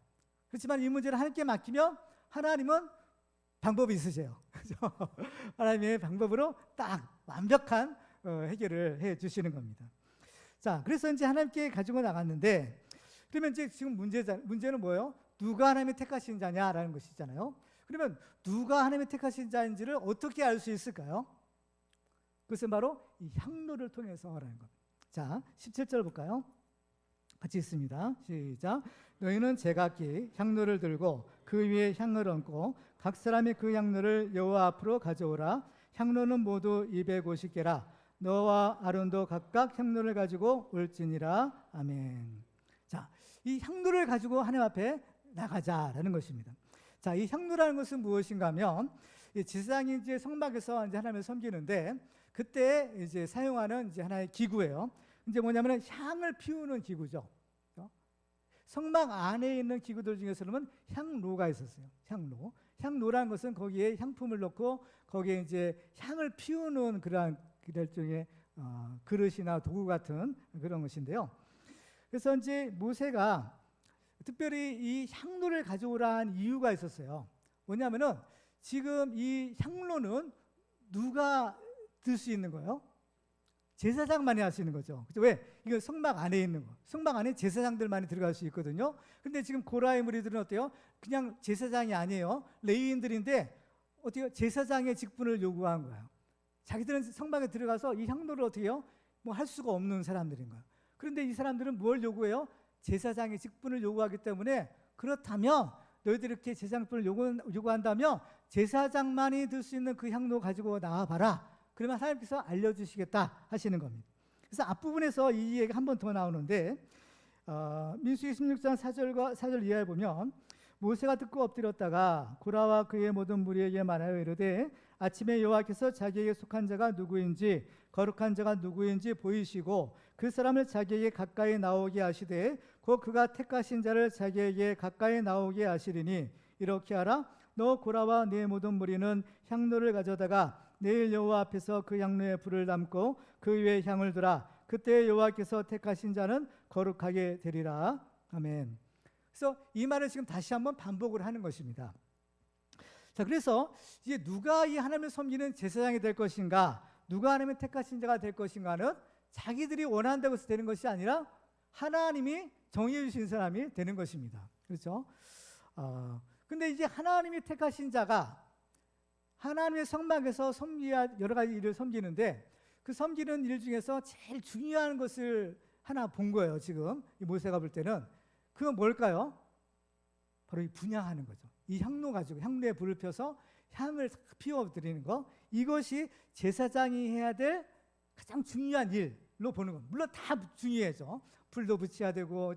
그렇지만 이 문제를 하나님께 맡기면 하나님은 방법이 있으세요. 하나님의 방법으로 딱 완벽한 해결을 해 주시는 겁니다. 자, 그래서 이제 하나님께 가지고 나갔는데 그러면 이제 지금 문제는 뭐예요? 누가 하나님의 택하신 자냐라는 것이잖아요. 그러면 누가 하나님의 택하신 자인지를 어떻게 알 수 있을까요? 그것은 바로 이 향로를 통해서라는 겁니다. 자, 17절 볼까요? 같이 읽습니다. 시작. 너희는 제각기 향로를 들고 그 위에 향을 얹고 각 사람이 그 향로를 여호와 앞으로 가져오라. 향로는 모두 250개라. 너와 아론도 각각 향로를 가지고 올지니라. 아멘. 자, 이 향로를 가지고 하나님 앞에 나가자라는 것입니다. 자, 이 향로라는 것은 무엇인가 하면 제사장이 이제 성막에서 이제 하나님을 섬기는데 그때 이제 사용하는 이제 하나의 기구예요. 이제 뭐냐면 향을 피우는 기구죠. 성막 안에 있는 기구들 중에서는 향로가 있었어요. 향로라는 것은 거기에 향품을 넣고 거기에 이제 향을 피우는 그러한 일종의 그릇이나 도구 같은 그런 것인데요. 그래서 이제 모세가 특별히 이 향로를 가져오라 한 이유가 있었어요. 뭐냐면은 지금 이 향로는 누가 들 수 있는 거예요? 제사장만이 할 수 있는 거죠. 그렇죠? 왜? 이거 성막 안에 있는 거. 성막 안에 제사장들만이 들어갈 수 있거든요. 근데 지금 고라의 무리들은 어때요? 그냥 제사장이 아니에요. 레위인들인데 어때요? 제사장의 직분을 요구한 거예요. 자기들은 성막에 들어가서 이 향로를 어떻게 해요? 뭐 할 수가 없는 사람들인 거예요. 그런데 이 사람들은 뭘 요구해요? 제사장의 직분을 요구하기 때문에, 그렇다면 너희들 이렇게 제사장분을 요구한다면 제사장만이 들 수 있는 그 향로 가지고 나와봐라. 그러면 하나님께서 알려주시겠다 하시는 겁니다. 그래서 앞부분에서 이 얘기가 한 번 더 나오는데, 민수기 16장 4절 이하에 보면, 모세가 듣고 엎드렸다가 고라와 그의 모든 무리에게 말하여 이르되 아침에 여호와께서 자기에게 속한 자가 누구인지 거룩한 자가 누구인지 보이시고 그 사람을 자기에게 가까이 나오게 하시되 곧 그가 택하신 자를 자기에게 가까이 나오게 하시리니 이렇게 하라. 너 고라와 네 모든 무리는 향로를 가져다가 내일 여호와 앞에서 그 향로에 불을 담고 그 위에 향을 두라. 그때 여호와께서 택하신 자는 거룩하게 되리라. 아멘. 그래서 이 말을 지금 다시 한번 반복을 하는 것입니다. 자, 그래서 이제 누가 이 하나님을 섬기는 제사장이 될 것인가, 누가 하나님의 택하신 자가 될 것인가는 자기들이 원한다고 해서 되는 것이 아니라 하나님이 정해 주신 사람이 되는 것입니다. 그렇죠? 근데 이제 하나님이 택하신 자가 하나님의 성막에서 여러 가지 일을 섬기는데, 그 섬기는 일 중에서 제일 중요한 것을 하나 본 거예요. 지금 이 모세가 볼 때는 그건 뭘까요? 바로 이 분향하는 거죠. 이 향로 가지고 향로에 불을 펴서 향을 피워드리는 거, 이것이 제사장이 해야 될 가장 중요한 일로 보는 겁니다. 물론 다 중요해죠. 불도 붙여야 되고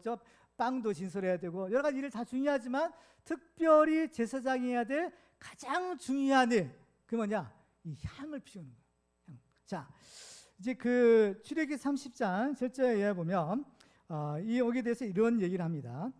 빵도 진설해야 되고 여러 가지 일을 다 중요하지만 특별히 제사장이 해야 될 가장 중요한 일, 그 뭐냐? 이 향을 피우는 거예요. 향. 자, 이제 그 출애굽기 30장 7절에 보면 여기에 대해서 이런 얘기를 합니다.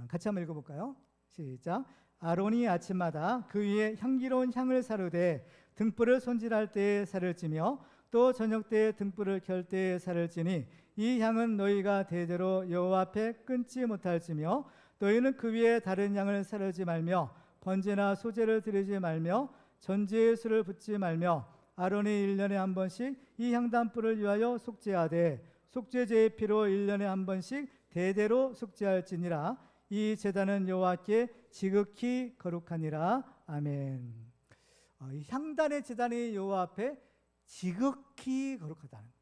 같이 한번 읽어볼까요? 시작. 아론이 아침마다 그 위에 향기로운 향을 사르되 등불을 손질할 때에 살을 찌며 또 저녁 때에 등불을 켤 때에 살을 찌니 이 향은 너희가 대대로 여호와 앞에 끊지 못할지며 너희는 그 위에 다른 향을 사르지 말며 번제나 소제를 드리지 말며 전제의 술을 붓지 말며 아론이 1년에 한 번씩 이 향단불을 위하여 속죄하되 속죄제의 피로 1년에 한 번씩 대대로 속죄할지니라. 이 제단은 여호와께 지극히 거룩하니라. 아멘. 이 향단의 제단이 여호와 앞에 지극히 거룩하다는 거예요.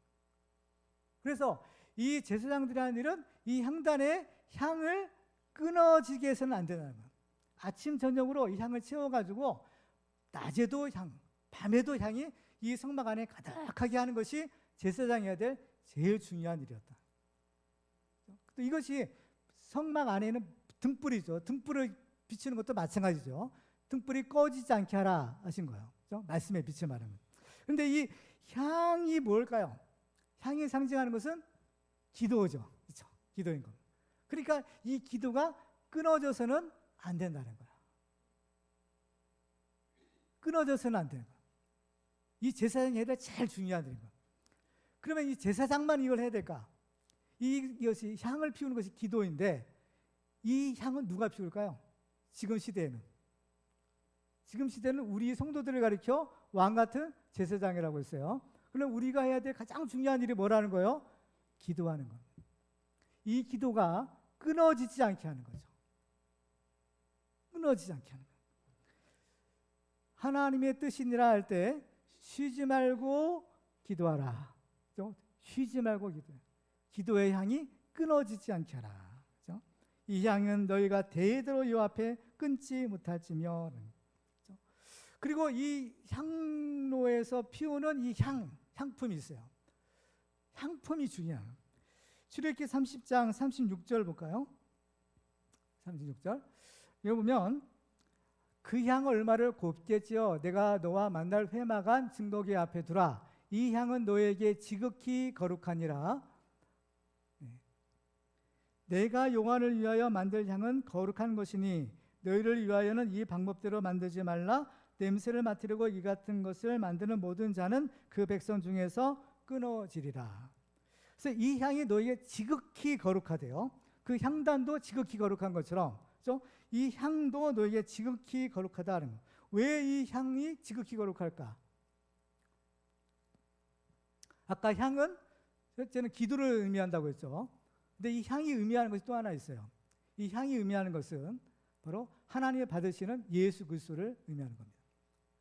그래서 이 제사장들이 하는 일은 이 향단의 향을 끊어지게 해서는 안 된다는 거예요. 아침 저녁으로 이 향을 채워가지고 낮에도 향, 밤에도 향이 이 성막 안에 가득하게 하는 것이 제사장이 해야 될 제일 중요한 일이었다. 또 이것이 성막 안에는 등불이죠. 등불을 비추는 것도 마찬가지죠. 등불이 꺼지지 않게 하라 하신 거예요. 그렇죠? 말씀에 빛을 말하면. 그런데 이 향이 뭘까요? 향이 상징하는 것은 기도죠. 그렇죠? 기도인 겁니다. 그러니까 이 기도가 끊어져서는 안 된다는 거야. 끊어져서는 안 되는 거야. 이 제사장이 해야 될 제일 중요한 일인 거야. 그러면 이 제사장만 이걸 해야 될까? 이것이 향을 피우는 것이 기도인데 이 향은 누가 피울까요? 지금 시대에는 우리 성도들을 가리켜 왕 같은 제사장이라고 했어요. 그럼 우리가 해야 될 가장 중요한 일이 뭐라는 거예요? 기도하는 겁니다. 이 기도가 끊어지지 않게 하는 거죠. 끊어지지 않게 하는 거예요. 하나님의 뜻이니라 할 때 쉬지 말고 기도하라. 쉬지 말고 기도해. 기도의 향이 끊어지지 않게 하라. 그렇죠? 이 향은 너희가 대대로 요 앞에 끊지 못할지며. 그렇죠? 그리고 이 향로에서 피우는 이 향품이 있어요. 향품이 중요해요. 출애굽기 30장 36절 볼까요? 36절. 여기 보면 그 향 얼마를 곱게 찌어 내가 너와 만날 회막한 증거궤 앞에 두라. 이 향은 너에게 지극히 거룩하니라. 내가 용환을 위하여 만들 향은 거룩한 것이니 너희를 위하여는 이 방법대로 만들지 말라. 냄새를 맡으려고 이 같은 것을 만드는 모든 자는 그 백성 중에서 끊어지리라. 그래서 이 향이 너희에게 지극히 거룩하대요. 그 향단도 지극히 거룩한 것처럼, 그렇죠? 이 향도 너희에게 지극히 거룩하다는 거. 왜 이 향이 지극히 거룩할까? 아까 향은 첫째는 기도를 의미한다고 했죠. 근데 이 향이 의미하는 것이 또 하나 있어요. 이 향이 의미하는 것은 바로 하나님이 받으시는 예수 그리스도를 의미하는 겁니다.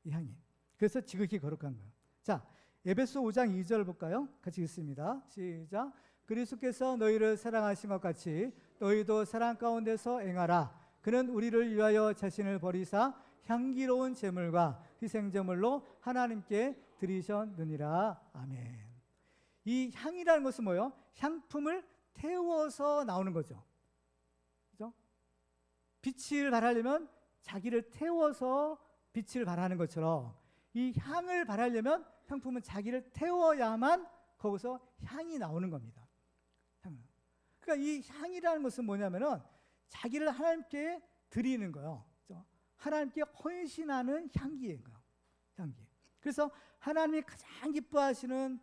이 향이. 그래서 지극히 거룩한 거예요. 자, 에베소 5장 2절 볼까요? 같이 읽습니다. 시작. 그리스도께서 너희를 사랑하신 것 같이 너희도 사랑 가운데서 행하라. 그는 우리를 위하여 자신을 버리사 향기로운 제물과 희생제물로 하나님께 드리셨느니라. 아멘. 이 향이라는 것은 뭐예요? 향품을 태워서 나오는 거죠. 그죠? 빛을 발하려면 자기를 태워서 빛을 발하는 것처럼 이 향을 발하려면 향품은 자기를 태워야만 거기서 향이 나오는 겁니다. 그러니까 이 향이라는 것은 뭐냐면은 자기를 하나님께 드리는 거예요. 그렇죠? 하나님께 헌신하는 향기인 거예요. 향기. 그래서 하나님이 가장 기뻐하시는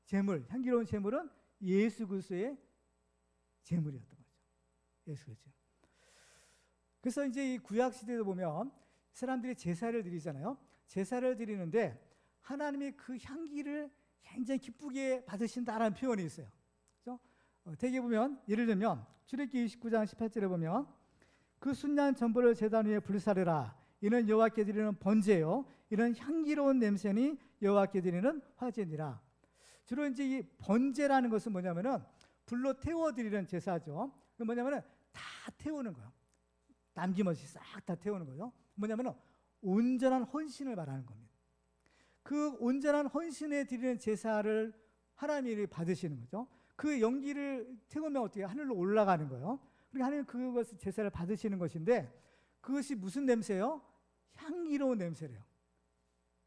제물, 향기로운 제물은 예수 그리스도의 제물이었던 거죠. 예수 그리스도. 그래서 이제 이 구약 시대에 보면 사람들이 제사를 드리잖아요. 제사를 드리는데 하나님이 그 향기를 굉장히 기쁘게 받으신다라는 표현이 있어요. 그렇죠? 대개 보면 예를 들면 출애굽기 29장 18절에 보면 그 순양 전부를 제단 위에 불사르라. 이는 여호와께 드리는 번제요. 이는 향기로운 냄새니 여호와께 드리는 화제니라. 주로 이제 이 번제라는 것은 뭐냐면은 불로 태워 드리는 제사죠. 뭐냐면은 다 태우는 거예요. 남김없이 싹 다 태우는 거죠. 뭐냐면은 온전한 헌신을 말하는 겁니다. 그 온전한 헌신에 드리는 제사를 하나님이 받으시는 거죠. 그 연기를 태우면 어떻게 하늘로 올라가는 거예요. 그러니까 하나님 그것을 제사를 받으시는 것인데 그것이 무슨 냄새요? 향기로운 냄새래요.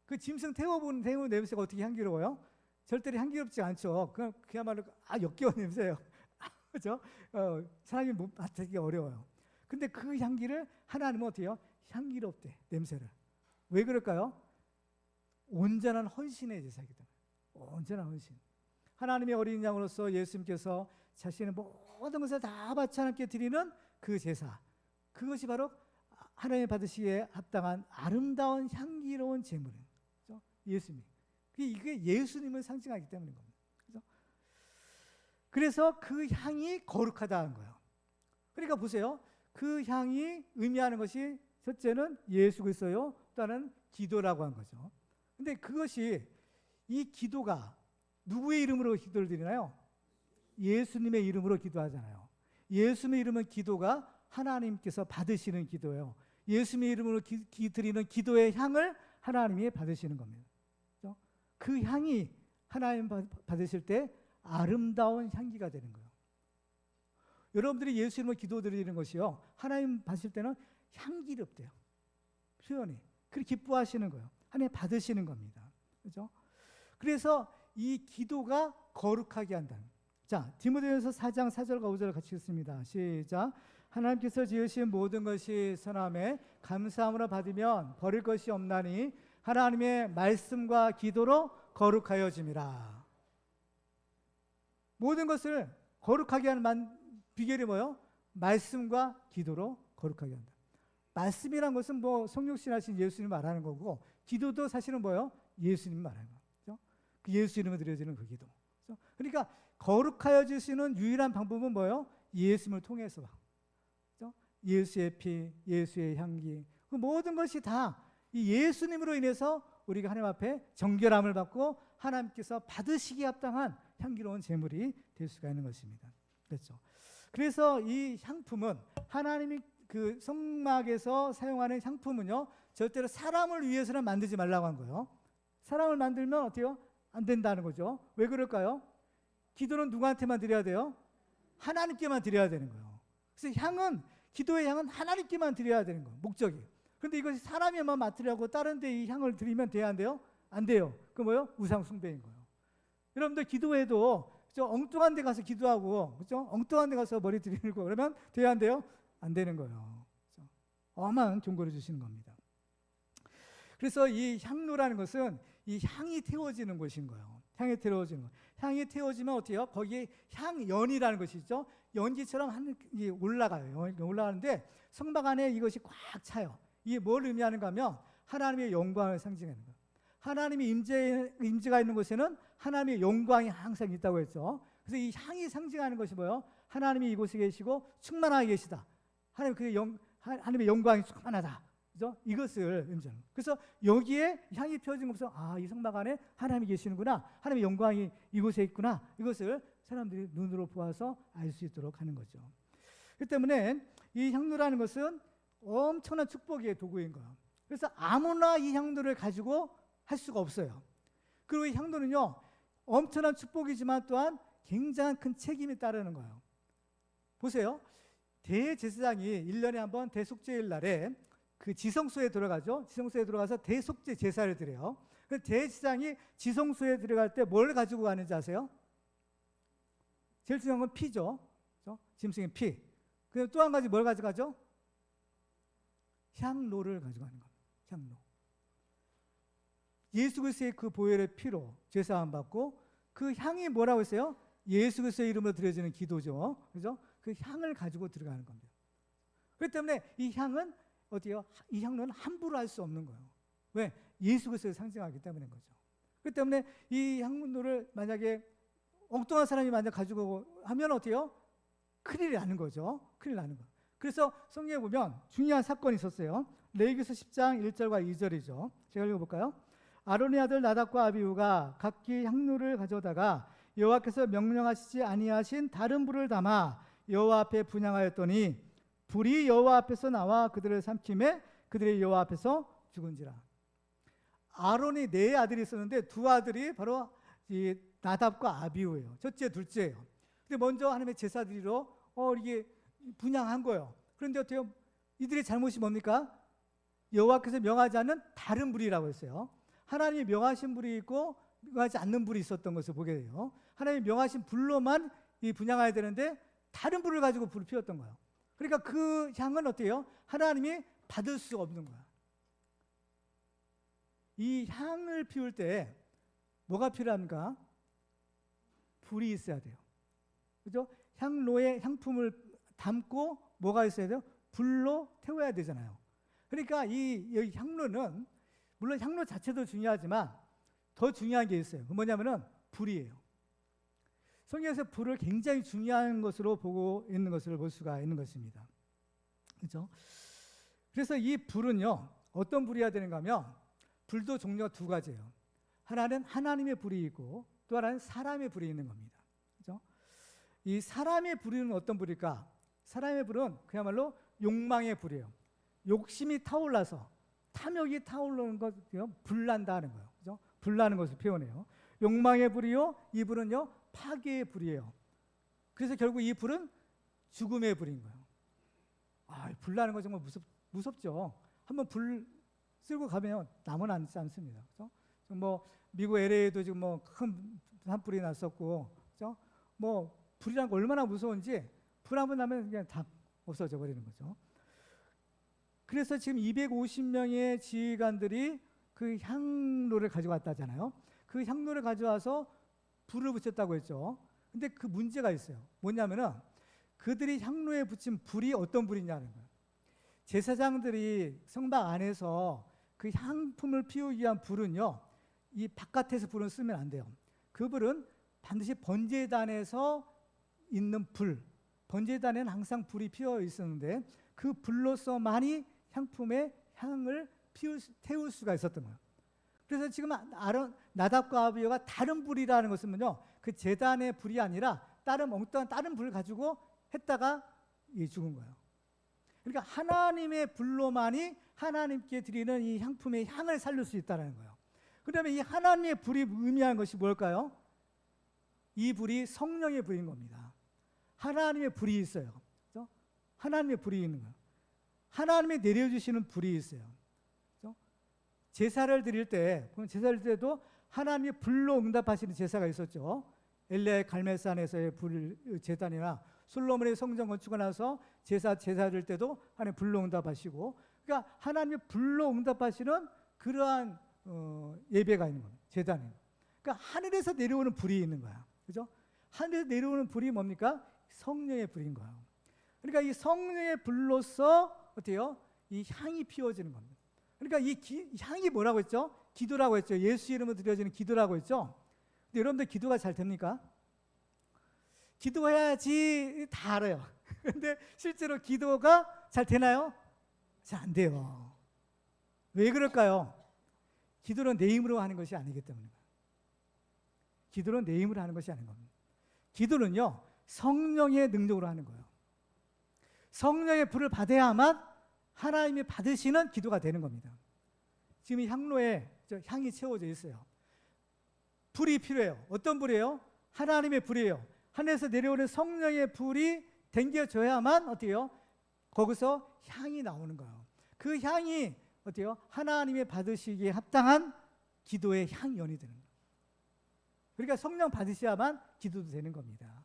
그 짐승 태워본 냄새가 어떻게 향기로워요? 절대로 향기롭지 않죠. 그야말로 역겨운 냄새예요. 그렇죠? 사람이 맡기 어려워요. 근데 그 향기를 하나님은 어떻게 해요? 향기롭대, 냄새를. 왜 그럴까요? 온전한 헌신의 제사이기 때문에. 온전한 헌신. 하나님의 어린 양으로서 예수님께서 자신의 모든 것을 다 바쳐 하나님께 드리는 그 제사. 그것이 바로 하나님 받으시기에 합당한 아름다운 향기로운 제물이에요. 그렇죠? 예수님. 이게 예수님을 상징하기 때문인 겁니다. 그렇죠? 그래서 그 향이 거룩하다는 거예요. 그러니까 보세요. 그 향이 의미하는 것이 첫째는 예수 그리스도요. 또 하나는 기도라고 한 거죠. 근데 그것이 이 기도가 누구의 이름으로 기도를 드리나요? 예수님의 이름으로 기도하잖아요. 예수님의 이름은 기도가 하나님께서 받으시는 기도예요. 예수님의 이름으로 드리는 기도의 향을 하나님이 받으시는 겁니다. 그렇죠? 그 향이 하나님 받으실 때 아름다운 향기가 되는 거예요. 여러분들이 예수 이름으로 기도 드리는 것이요. 하나님 받으실 때는 향기롭대요. 표현이. 그렇게 기뻐하시는 거예요. 하나님 받으시는 겁니다. 그렇죠? 그래서 이 기도가 거룩하게 한다. 자, 디모데전서 4장 4절과 5절을 같이 읽습니다. 시작. 하나님께서 지으신 모든 것이 선함에 감사함으로 받으면 버릴 것이 없나니 하나님의 말씀과 기도로 거룩하여짐이라. 모든 것을 거룩하게 하는 비결이 뭐예요? 말씀과 기도로 거룩하게 한다. 말씀이란 것은 뭐 성육신하신 예수님 말하는 거고 기도도 사실은 뭐예요? 예수님 말하는 거죠. 그렇죠? 그 예수 이름으로 드려지는 그 기도. 그렇죠? 그러니까 거룩하여지시는 유일한 방법은 뭐예요? 예수님을 통해서. 그렇죠? 예수의 피, 예수의 향기, 그 모든 것이 다 이 예수님으로 인해서 우리가 하나님 앞에 정결함을 받고 하나님께서 받으시기에 합당한 향기로운 제물이 될 수가 있는 것입니다. 그렇죠? 그래서 이 향품은 하나님이 그 성막에서 사용하는 향품은요 절대로 사람을 위해서는 만들지 말라고 한 거예요. 사람을 만들면 어때요? 안 된다는 거죠. 왜 그럴까요? 기도는 누구한테만 드려야 돼요? 하나님께만 드려야 되는 거예요. 그래서 향은 기도의 향은 하나님께만 드려야 되는 거예요. 목적이. 그런데 이것이 사람에만 맡으려고 다른 데 이 향을 드리면 돼야 안 돼요? 안 돼요. 그 뭐예요? 우상 숭배인 거예요. 여러분들 기도해도 그렇죠? 엉뚱한 데 가서 기도하고 그렇죠? 엉뚱한 데 가서 머리 들이밀고 그러면 돼야 안 돼요? 안 되는 거예요. 그렇죠? 엄한 경고를 주시는 겁니다. 그래서 이 향로라는 것은 이 향이 태워지는 곳인 거예요. 향이 태워지는 거. 향이 태워지면 어떻게 해요? 거기에 향연이라는 것이 있죠. 연기처럼 하늘이 올라가요. 올라가는데 성막 안에 이것이 꽉 차요. 이게 뭘 의미하는가 하면 하나님의 영광을 상징하는 거예요. 하나님의 임재가 있는 곳에는 하나님의 영광이 항상 있다고 했죠. 그래서 이 향이 상징하는 것이 뭐예요? 하나님이 이곳에 계시고 충만하게 계시다. 하나님의 영광이 충만하다. 그죠? 이것을 의미하는. 그래서 여기에 향이 피워진 것은 이 성막 안에 하나님이 계시는구나. 하나님의 영광이 이곳에 있구나. 이것을 사람들이 눈으로 보아서 알 수 있도록 하는 거죠. 그렇기 때문에 이 향로라는 것은 엄청난 축복의 도구인 거예요. 그래서 아무나 이 향로를 가지고 할 수가 없어요. 그리고 이 향로는요, 엄청난 축복이지만 또한 굉장한 큰 책임이 따르는 거예요. 보세요. 대제사장이 1년에 한 번 대속죄일 날에 그 지성소에 들어가죠. 지성소에 들어가서 대속죄 제사를 드려요. 대제사장이 지성소에 들어갈 때 뭘 가지고 가는지 아세요? 제일 중요한 건 피죠. 짐승의 피. 그다음에 또 한 가지 뭘 가져가죠? 향로를 가져가는 겁니다. 향로. 예수 그리스도의 그 보혈의 피로 제사함 받고 그 향이 뭐라고 했어요? 예수 그리스도의 이름으로 드려지는 기도죠. 그죠? 그 향을 가지고 들어가는 겁니다. 그렇기 때문에 이 향은 어디요? 이 향로는 함부로 할 수 없는 거예요. 왜? 예수 그리스도를 상징하기 때문인 거죠. 그렇기 때문에 이 향로를 만약에 엉뚱한 사람이 만약 가지고 하면 어때요? 큰일이 나는 거죠. 큰일 나는 거. 그래서 성경에 보면 중요한 사건이 있었어요. 레위기서 10장 1절과 2절이죠. 제가 읽어볼까요? 아론의 아들 나답과 아비후가 각기 향로를 가져다가 여호와께서 명령하시지 아니하신 다른 불을 담아 여호와 앞에 분향하였더니 불이 여호와 앞에서 나와 그들을 삼키매 그들이 여호와 앞에서 죽은지라. 아론이 4 아들이 있었는데 2 아들이 바로 이 나답과 아비후예요. 첫째, 둘째예요. 근데 먼저 하나님의 제사드리러 이게 분향한 거예요. 그런데 어때요? 이들의 잘못이 뭡니까? 여호와께서 명하지 않는 다른 불이라고 했어요. 하나님이 명하신 불이 있고 명하지 않는 불이 있었던 것을 보게 돼요. 하나님이 명하신 불로만 이 분향해야 되는데 다른 불을 가지고 불을 피웠던 거예요. 그러니까 그 향은 어때요? 하나님이 받을 수가 없는 거야. 이 향을 피울 때 뭐가 필요합니까? 불이 있어야 돼요. 그죠? 향로에 향품을 담고 뭐가 있어야 돼요? 불로 태워야 되잖아요. 그러니까 이 향로는 물론 향로 자체도 중요하지만 더 중요한 게 있어요. 그 뭐냐면은 불이에요. 성경에서 불을 굉장히 중요한 것으로 보고 있는 것을 볼 수가 있는 것입니다. 그렇죠? 그래서 이 불은요, 어떤 불이어야 되는가 하면 불도 종류가 2가지예요. 하나는 하나님의 불이 있고 또 하나는 사람의 불이 있는 겁니다. 그렇죠? 이 사람의 불은 어떤 불일까? 사람의 불은 그야말로 욕망의 불이에요. 욕심이 타올라서 탐욕이 타오르는 것을 불난다는 거예요. 그죠? 불나는 것을 표현해요. 욕망의 불이요, 이 불은요 파괴의 불이에요. 그래서 결국 이 불은 죽음의 불인 거예요. 불나는 거 정말 무섭죠. 한번 불 쓸고 가면 남은 않지 않습니다. 그죠? 뭐 미국 LA에도 지금 뭐 큰 산불이 났었고, 그죠? 뭐 불이란 거 얼마나 무서운지 불 한번 나면 그냥 다 없어져 버리는 거죠. 그래서 지금 250명의 지휘관들이 그 향로를 가지고 왔다잖아요. 그 향로를 가져와서 불을 붙였다고 했죠. 근데 그 문제가 있어요. 뭐냐면은 그들이 향로에 붙인 불이 어떤 불이냐는 거예요. 제사장들이 성막 안에서 그 향품을 피우기 위한 불은요, 이 바깥에서 불은 쓰면 안 돼요. 그 불은 반드시 번제단에서 있는 불, 번제단에는 항상 불이 피어 있었는데 그 불로서만이 향품의 향을 태울 수가 있었던 거예요. 그래서 지금 나답과 아비후가 다른 불이라는 것은요, 그 제단의 불이 아니라 엉뚱한 다른 불을 가지고 했다가 죽은 거예요. 그러니까 하나님의 불로만이 하나님께 드리는 이 향품의 향을 살릴 수 있다는 거예요. 그러면 이 하나님의 불이 의미하는 것이 뭘까요? 이 불이 성령의 불인 겁니다. 하나님의 불이 있어요. 그렇죠? 하나님의 불이 있는 거예요. 하나님이 내려주시는 불이 있어요. 그렇죠? 제사를 드릴 때도 하나님의 불로 응답하시는 제사가 있었죠. 엘리야의 갈멜산에서의 불 제단이나 솔로몬의 성전 건축을 나서 제사 드릴 때도 하나님 불로 응답하시고, 그러니까 하나님의 불로 응답하시는 그러한 예배가 있는 겁니다. 제단이. 그러니까 하늘에서 내려오는 불이 있는 거야. 그죠? 하늘에서 내려오는 불이 뭡니까? 성령의 불인 거예요. 그러니까 이 성령의 불로서 어때요? 이 향이 피워지는 겁니다. 그러니까 이 향이 뭐라고 했죠? 기도라고 했죠. 예수 이름으로 드려지는 기도라고 했죠. 근데 여러분들 기도가 잘 됩니까? 기도해야지 다 알아요. 근데 실제로 기도가 잘 되나요? 잘 안 돼요. 왜 그럴까요? 기도는 내 힘으로 하는 것이 아니기 때문에. 기도는 내 힘으로 하는 것이 아닌 겁니다. 기도는요, 성령의 능력으로 하는 거예요. 성령의 불을 받아야만 하나님이 받으시는 기도가 되는 겁니다. 지금 이 향로에 향이 채워져 있어요. 불이 필요해요. 어떤 불이에요? 하나님의 불이에요. 하늘에서 내려오는 성령의 불이 댕겨져야만 어때요? 거기서 향이 나오는 거예요. 그 향이 어때요? 하나님이 받으시기에 합당한 기도의 향연이 되는 거예요. 그러니까 성령 받으셔야만 기도도 되는 겁니다.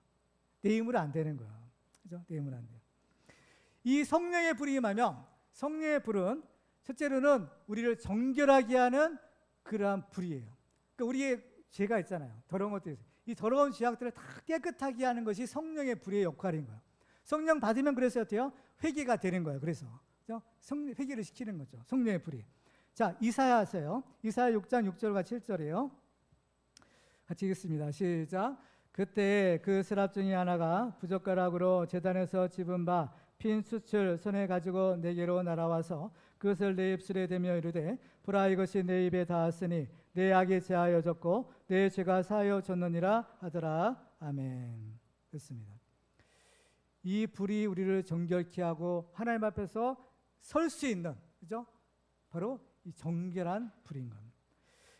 내 힘으로 안 되는 거예요. 그죠? 내 힘으로 안 돼요. 이 성령의 불이 임하면, 성령의 불은 첫째로는 우리를 정결하게 하는 그러한 불이에요. 그러니까 우리의 죄가 있잖아요. 더러운 것도 있어요. 이 더러운 죄악들을 다 깨끗하게 하는 것이 성령의 불의 역할인 거예요. 성령 받으면 그래서 어때요? 회개가 되는 거예요. 그래서 회개를 시키는 거죠. 성령의 불이. 자, 이사야 하세요. 이사야 6장 6절과 7절이에요. 같이 읽겠습니다. 시작. 그때 그 스랍 중에 하나가 부젓가락으로 제단에서 집은 바 핀 숯을 손에 가지고 내게로 날아와서 그것을 내 입술에 대며 이르되 보라, 이것이 내 입에 닿았으니 내 악이 제하여졌고 내 죄가 사하여졌느니라 하더라. 아멘. 그렇습니다. 이 불이 우리를 정결케 하고 하나님 앞에서 설 수 있는, 그죠? 바로 이 정결한 불인 겁니다.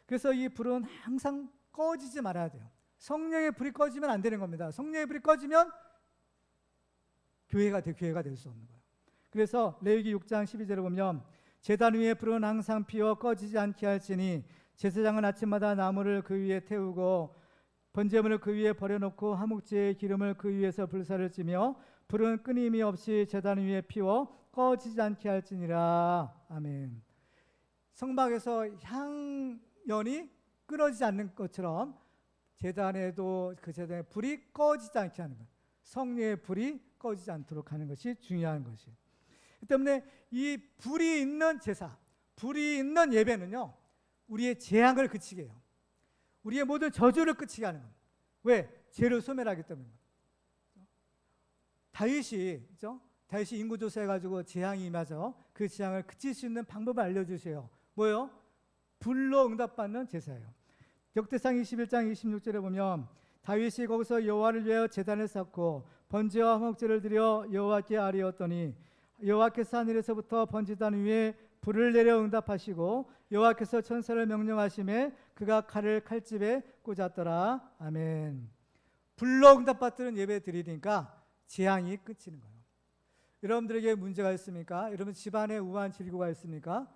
그래서 이 불은 항상 꺼지지 말아야 돼요. 성령의 불이 꺼지면 안 되는 겁니다. 성령의 불이 꺼지면 교회가 될 수 없는 거예요. 그래서 레위기 6장 12절에 보면 제단 위에 불은 항상 피어 꺼지지 않게 할지니 제사장은 아침마다 나무를 그 위에 태우고 번제물을 그 위에 버려놓고 화목제의 기름을 그 위에서 불사를 찌며 불은 끊임이 없이 제단 위에 피워 꺼지지 않게 할지니라. 아멘. 성막에서 향연이 끊어지지 않는 것처럼 제단에도 그 제단의 불이 꺼지지 않게 하는 거예요. 성령의 불이 꺼지지 않도록 하는 것이 중요한 것이에요. 그 때문에 이 불이 있는 제사, 불이 있는 예배는요, 우리의 재앙을 그치게 해요. 우리의 모든 저주를 그치게 하는 겁니다. 왜? 죄를 소멸하기 때문입니다. 다윗이 인구조사해가지고 재앙이 임하죠. 그 재앙을 그칠 수 있는 방법을 알려주세요. 뭐예요? 불로 응답받는 제사예요. 역대상 21장 26절에 보면 다윗이 거기서 여호와를 위하여 제단을 쌓고 번제와 화목제를 드려 여호와께 아뢰었더니 여호와께서 하늘에서부터 번제단 위에 불을 내려 응답하시고 여호와께서 천사를 명령하심에 그가 칼을 칼집에 꽂았더라. 아멘. 불로 응답받는 예배 드리니까 재앙이 끝이는 거예요. 여러분들에게 문제가 있습니까? 여러분 집안에 우한 질고가 있습니까?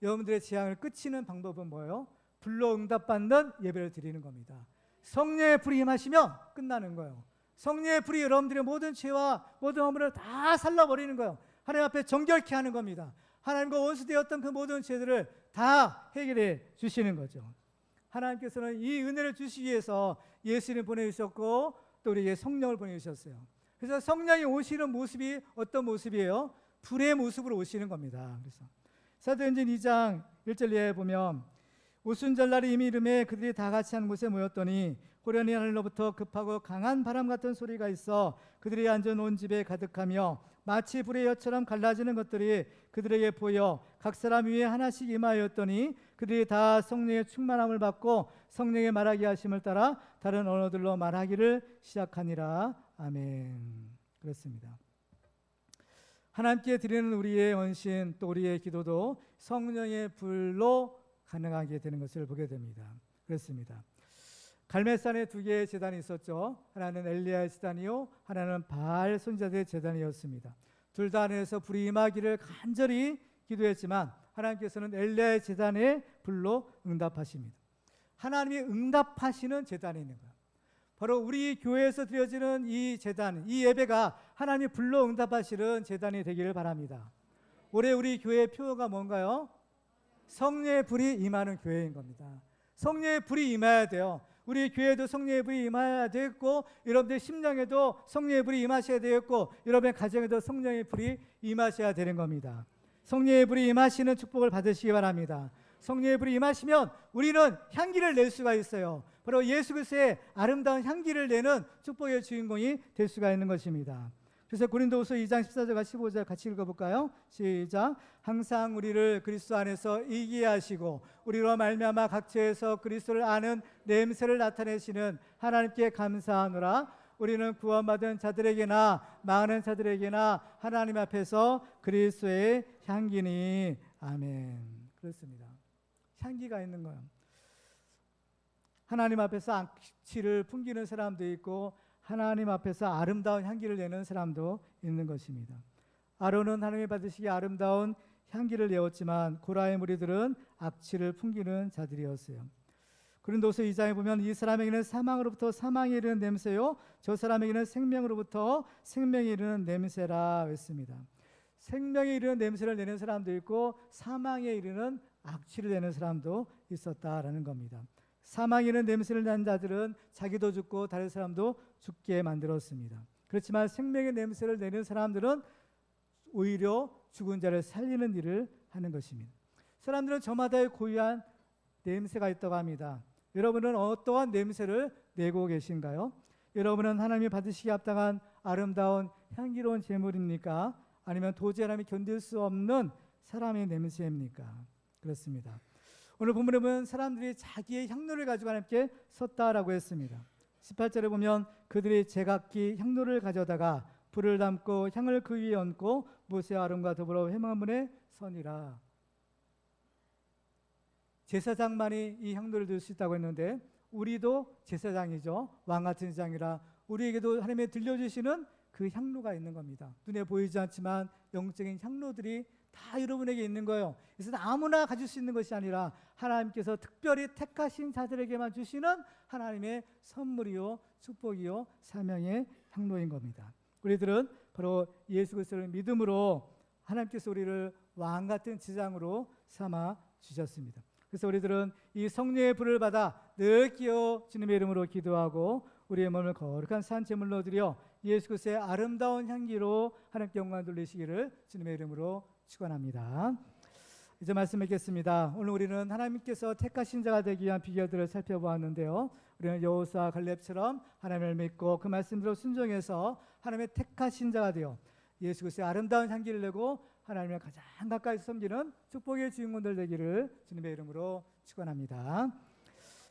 여러분들의 재앙을 끝이는 방법은 뭐예요? 불로 응답받는 예배를 드리는 겁니다. 성령의 불이 임하시면 끝나는 거예요. 성령의 불이 여러분들의 모든 죄와 모든 허물을 다 살라버리는 거예요. 하나님 앞에 정결케 하는 겁니다. 하나님과 원수되었던 그 모든 죄들을 다 해결해 주시는 거죠. 하나님께서는 이 은혜를 주시기 위해서 예수를 보내주셨고 또 우리에게 성령을 보내주셨어요. 그래서 성령이 오시는 모습이 어떤 모습이에요? 불의 모습으로 오시는 겁니다. 그래서 사도행전 2장 1절 이하에 보면 오순절날이 이미 이름에 그들이 다 같이 한 곳에 모였더니 호련히 하늘로부터 급하고 강한 바람 같은 소리가 있어 그들이 앉아놓은 집에 가득하며 마치 불의 엿처럼 갈라지는 것들이 그들에게 보여 각 사람 위에 하나씩 임하였더니 그들이 다 성령의 충만함을 받고 성령의 말하게 하심을 따라 다른 언어들로 말하기를 시작하니라. 아멘. 그렇습니다. 하나님께 드리는 우리의 헌신 또 우리의 기도도 성령의 불로 가능하게 되는 것을 보게 됩니다. 그렇습니다. 갈멜산에 두 개의 제단이 있었죠. 하나는 엘리야의 제단이요, 하나는 바알 선지자들의 제단이었습니다. 둘 다 안에서 불이 임하기를 간절히 기도했지만 하나님께서는 엘리야의 제단에 불로 응답하십니다. 하나님이 응답하시는 제단이 있는 거예요. 바로 우리 교회에서 드려지는 이 제단, 이 예배가 하나님이 불로 응답하시는 제단이 되기를 바랍니다. 올해 우리 교회의 표어가 뭔가요? 성령의 불이 임하는 교회인 겁니다. 성령의 불이 임해야 돼요. 우리 교회도 성령의 불이 임해야 되겠고 여러분들 심령에도 성령의 불이 임하셔야 되겠고 여러분의 가정에도 성령의 불이 임하셔야 되는 겁니다. 성령의 불이 임하시는 축복을 받으시기 바랍니다. 성령의 불이 임하시면 우리는 향기를 낼 수가 있어요. 바로 예수 그리스도의 아름다운 향기를 내는 축복의 주인공이 될 수가 있는 것입니다. 그래서 고린도후서 2장 14절과 15절 같이 읽어볼까요? 시작. 항상 우리를 그리스도 안에서 이기게 하시고 우리로 말미암아 각처에서 그리스도를 아는 냄새를 나타내시는 하나님께 감사하노라. 우리는 구원받은 자들에게나 망하는 자들에게나 하나님 앞에서 그리스도의 향기니. 아멘. 그렇습니다. 향기가 있는 거예요. 하나님 앞에서 악취를 풍기는 사람도 있고 하나님 앞에서 아름다운 향기를 내는 사람도 있는 것입니다. 아론은 하나님이 받으시기에 아름다운 향기를 내었지만 고라의 무리들은 악취를 풍기는 자들이었어요. 고린도서 2장에 보면 이 사람에게는 사망으로부터 사망에 이르는 냄새요 저 사람에게는 생명으로부터 생명에 이르는 냄새라 했습니다. 생명에 이르는 냄새를 내는 사람도 있고 사망에 이르는 악취를 내는 사람도 있었다라는 겁니다. 사망에 이르는 냄새를 난 자들은 자기도 죽고 다른 사람도 죽게 만들었습니다. 그렇지만 생명의 냄새를 내는 사람들은 오히려 죽은 자를 살리는 일을 하는 것입니다. 사람들은 저마다의 고유한 냄새가 있다고 합니다. 여러분은 어떠한 냄새를 내고 계신가요? 여러분은 하나님이 받으시기에 합당한 아름다운 향기로운 제물입니까? 아니면 도저히 하나님이 견딜 수 없는 사람의 냄새입니까? 그렇습니다. 오늘 본문에 보면 사람들이 자기의 향로를 가지고 하나님께 섰다라고 했습니다. 18절에 보면 그들이 제각기 향로를 가져다가 불을 담고 향을 그 위에 얹고 모세와 아론과 더불어 회막문에 서니라. 제사장만이 이 향로를 들 수 있다고 했는데 우리도 제사장이죠. 왕 같은 제사장이라 우리에게도 하나님이 들려주시는 그 향로가 있는 겁니다. 눈에 보이지 않지만 영적인 향로들이 다 여러분에게 있는 거예요. 그래서 아무나 가질 수 있는 것이 아니라 하나님께서 특별히 택하신 자들에게만 주시는 하나님의 선물이요 축복이요 사명의 향로인 겁니다. 우리들은 바로 예수 그리스도를 믿음으로 하나님께서 우리를 왕 같은 제사장으로 삼아 주셨습니다. 그래서 우리들은 이 성령의 불을 받아 늘 끼어 주님의 이름으로 기도하고 우리의 몸을 거룩한 산 제물로 드려 예수 그리스도의 아름다운 향기로 하나님께 영광 돌리시기를 주님의 이름으로 축원합니다. 이제 말씀 맺겠습니다. 오늘 우리는 하나님께서 택하신 자가 되기 위한 비결들을 살펴보았는데요. 우리는 여호수아 갈렙처럼 하나님을 믿고 그 말씀대로 순종해서 하나님의 택하신 자가 되어 예수 그리스도의 아름다운 향기를 내고 하나님을 가장 가까이 섬기는 축복의 주인공들 되기를 주님의 이름으로 축원합니다.